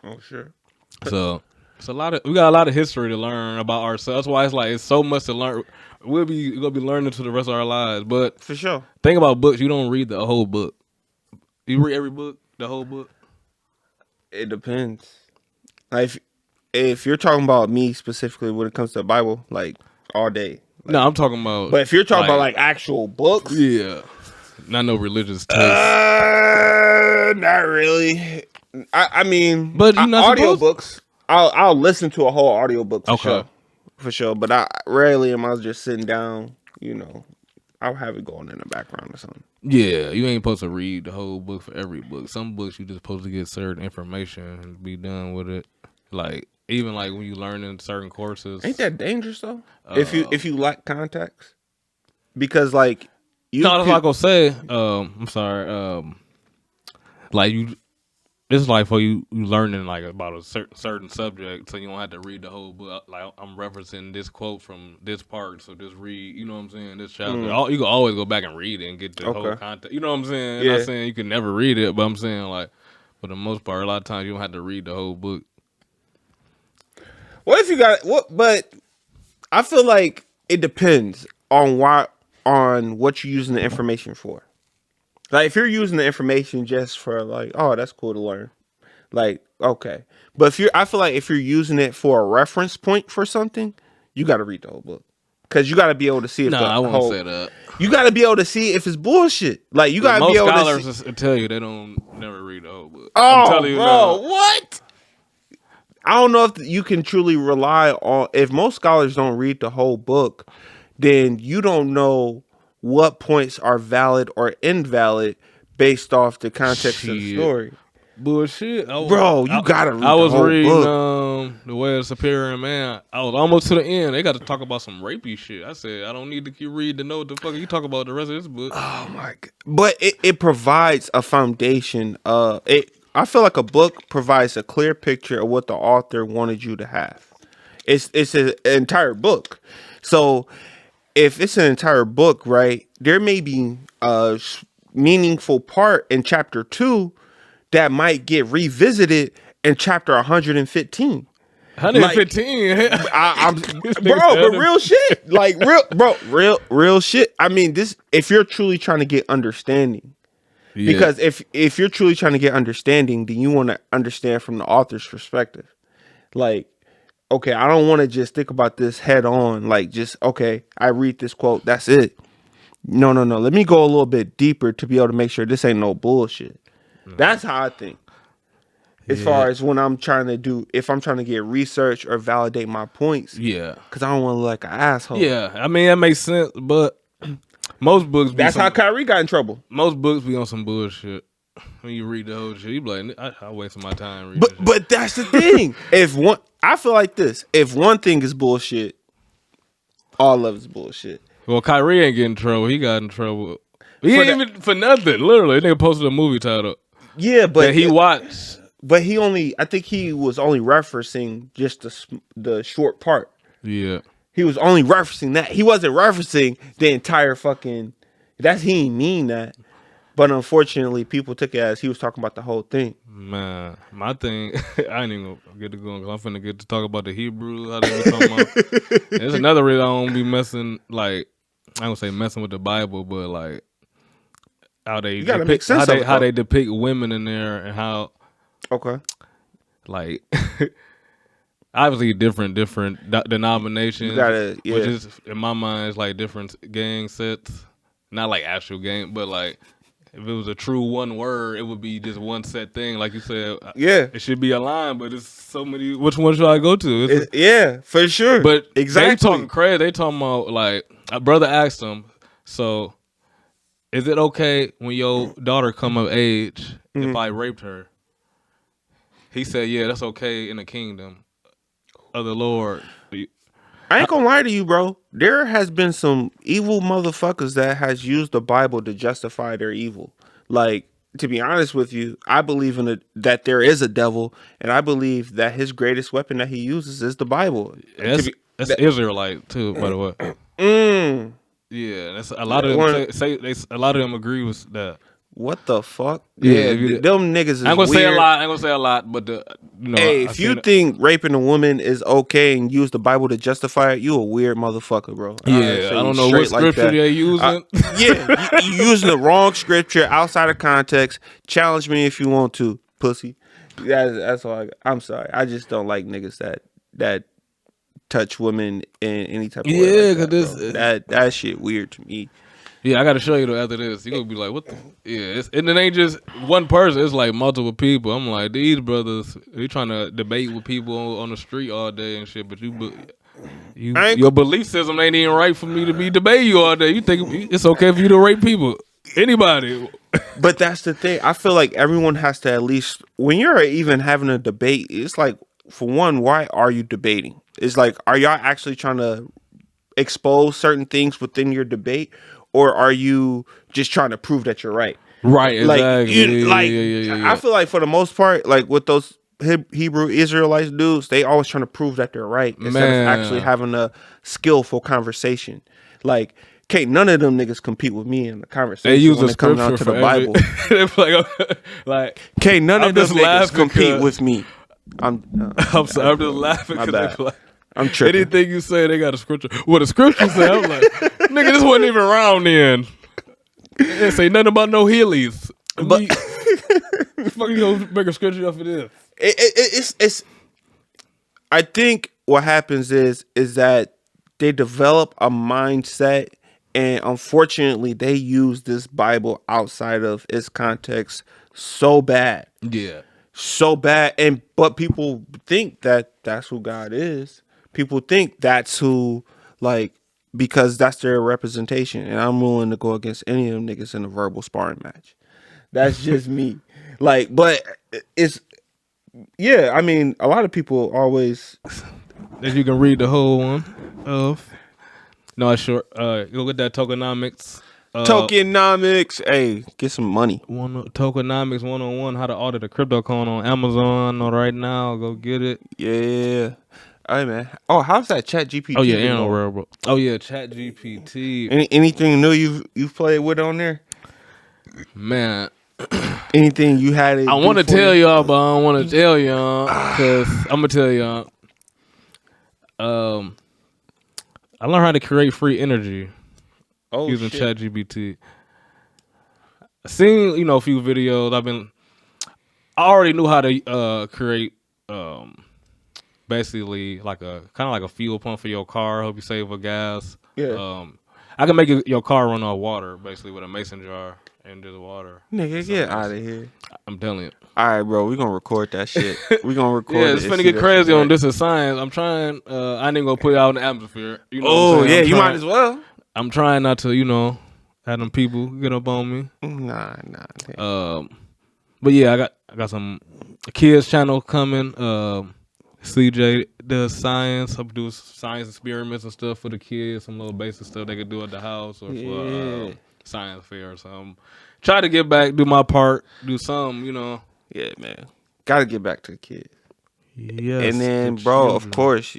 Oh sure. So it's we got a lot of history to learn about ourselves. That's why it's like it's so much to learn. We're gonna be learning to the rest of our lives. But For sure. think about books. You don't read the whole book. You read every book, the whole book. It depends. Like if you're talking about me specifically when it comes to the Bible, like all day. No, I'm talking about. But if you're talking about like actual books, yeah, not no religious text. not really. I mean, But you're not audiobooks. I'll listen to a whole audiobook Okay. for sure. But I rarely am I just sitting down. I'll have it going in the background or something. Yeah, you ain't supposed to read the whole book for every book. Some books you just supposed to get certain information and be done with it. Like even like when you learn in certain courses. Ain't that dangerous though? If you lack context, because like you. No, that's what I gonna say. I'm sorry. Like you, it's like for you learning like about a certain subject, so you don't have to read the whole book. Like I'm referencing this quote from this part, so just read. You know what I'm saying? This chapter. You can always go back and read it and get the whole content. You know what I'm saying? Yeah. I'm not saying you can never read it, but I'm saying like for the most part, a lot of times you don't have to read the whole book. What if you got what? But I feel like it depends on what you're using the information for. Like if you're using the information just for like, oh, that's cool to learn. Like, okay. But I feel like if you're using it for a reference point for something, you got to read the whole book. Because you got to be able to see if I won't say that. You got to be able to see if it's bullshit. Like you got to be able to see. Most scholars tell you they don't never read the whole book. Oh, I'm telling you bro, now. what? I don't know if you can truly rely on. If most scholars don't read the whole book, then you don't know what points are valid or invalid based off the context of the Shit. story. Bullshit, Bro, you gotta read I was the whole reading book. The Way of the Superior Man. I was almost to the end. They got to talk about some rapey shit. I said I don't need to keep reading to know what the fuck you talk about the rest of this book. Oh my god! But it provides a foundation. I feel like a book provides a clear picture of what the author wanted you to have. It's an entire book. So if it's an entire book, right, there may be a meaningful part in chapter 2 that might get revisited in chapter 115. 115. I'm bro, but real shit. Like real shit. I mean, this if you're truly trying to get understanding. Yeah. Because if you're truly trying to get understanding, then you want to understand from the author's perspective. Like, okay, I don't want to just think about this head on. Like, just okay, I read this quote, that's it. No. Let me go a little bit deeper to be able to make sure this ain't no bullshit. That's how I think. As far as when I'm trying to do, if I'm trying to get research or validate my points. Yeah. Because I don't want to look like an asshole. Yeah. I mean, that makes sense, but most books be That's how Kyrie got in trouble. Most books be on some bullshit. When you read the whole shit, you be like, I wasted my time reading this shit. But that's the thing. I feel like this. If one thing is bullshit, all of it's bullshit. Well, Kyrie ain't getting in trouble. He got in trouble. He ain't even for nothing. Literally, they posted a movie title. Yeah, but that he watched. But I think he was only referencing just the short part. Yeah. He was only referencing that. He wasn't referencing the entire fucking. He didn't mean that. But unfortunately, people took it as he was talking about the whole thing. Man, my thing, I ain't even gonna get to going because I'm finna get to talk about the Hebrew. How they be talking about. There's another reason I don't be messing, like, I don't say messing with the Bible, but like how they you gotta make sense how they depict women in there and how. Okay. Like, obviously different denominations. Which is in my mind is like different gang sets, not like actual gang, but like. If it was a true one word, it would be just one set thing. Like you said, it should be a line, but it's so many. Which one should I go to? Yeah, for sure. But exactly. They talking crazy. They talking about, like, a brother asked him, so is it okay when your daughter come of age if I raped her? He said, yeah, that's okay in the kingdom of the Lord. I ain't gonna lie to you, bro. There has been some evil motherfuckers that has used the Bible to justify their evil. Like, to be honest with you, I believe that there is a devil, and I believe that his greatest weapon that he uses is the Bible. That's Israelite too, by the way. Yeah, that's a lot of them a lot of them agree with that. What the fuck? Yeah, them niggas is I ain't gonna weird. say a lot. I ain't gonna say a lot, but hey, if you think raping a woman is okay and use the Bible to justify it, you a weird motherfucker, bro. Yeah, I don't know what scripture they're using. Yeah, you using the wrong scripture outside of context. Challenge me if you want to, pussy. That's all. I'm sorry. I just don't like niggas that touch women in any type of way. Yeah, because that shit weird to me. Yeah, I got to show you though after this. You're going to be like, what the? Yeah, and it ain't just one person. It's like multiple people. I'm like, these brothers, they trying to debate with people on the street all day and shit, but your belief system ain't even right for me to be debating you all day. You think it's okay for you to rape people. Anybody. But that's the thing. I feel like everyone has to at least, when you're even having a debate, it's like, for one, why are you debating? It's like, are y'all actually trying to expose certain things within your debate? Or are you just trying to prove that you're right? Right, exactly. I feel like for the most part, like with those Hebrew Israelites dudes, they always trying to prove that they're right instead of actually having a skillful conversation. Like, can't none of them niggas compete with me in the conversation. They use when it comes down to the Bible. like, can't none of them niggas compete with me. I'm sorry, I'm just laughing because I'm tripping. Anything you say, they got a scripture. What the scripture say? I'm like, nigga, this wasn't even around then. They didn't say nothing about no Heelys. But fuck, you gonna make a scripture up for this? It's. I think what happens is that they develop a mindset, and unfortunately, they use this Bible outside of its context so bad. Yeah, so bad, but people think that that's who God is. People think that's who, like, because that's their representation, and I'm willing to go against any of them niggas in a verbal sparring match. That's just me. Like, but it's, yeah, I mean, a lot of people always. If you can read the whole one of. No, it's short. Go get that tokenomics. Tokenomics. Hey, get some money. Tokenomics 101, how to audit a crypto coin on Amazon right now. Go get it. Yeah. Hey man. Oh, how's that Chat GPT? Oh yeah, been and going? Railroad. Oh yeah, Chat GPT. Anything new you've played with on there? Man, Anything you had? I want to tell y'all, but I don't want to tell y'all because I'm gonna tell y'all. I learned how to create free energy using shit. ChatGPT. I seen a few videos. I already knew how to create basically like a kind of like a fuel pump for your car. Help you save a gas. Yeah. I can make your car run off water basically with a mason jar into the water. Nigga, get out of here. I'm telling you. All right, bro. We gonna record that shit. We gonna record. Yeah, it's it finna get crazy on This Is Science. I'm trying. I ain't gonna put it out in the atmosphere. You know Oh what I'm saying? yeah, you might as well. I'm trying not to, have them people get up on me. Nah. But yeah, I got some kids channel coming. CJ does science. I do science experiments and stuff for the kids. Some little basic stuff they could do at the house or for science fair or something. Try to get back, do my part, do some, Yeah, man. Gotta get back to the kids. Yes. And then, bro, of course,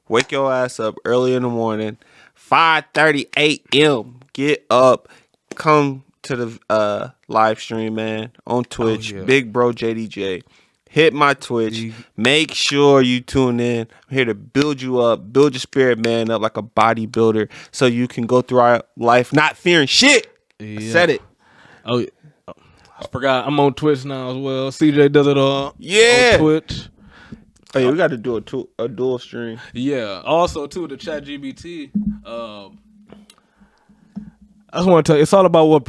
wake your ass up early in the morning, 5:30 a.m. Get up, come to the live stream, man, on Twitch. Big Bro JDJ. Hit my Twitch. Make sure you tune in. I'm here to build you up, build your spirit man up like a bodybuilder so you can go through our life not fearing shit. I said it. Oh, I forgot. I'm on Twitch now as well. CJ does it all. Yeah. On Twitch. Oh, yeah, we got to do a dual stream. Yeah. Also, too, the ChatGPT. I just want to tell you, it's all about what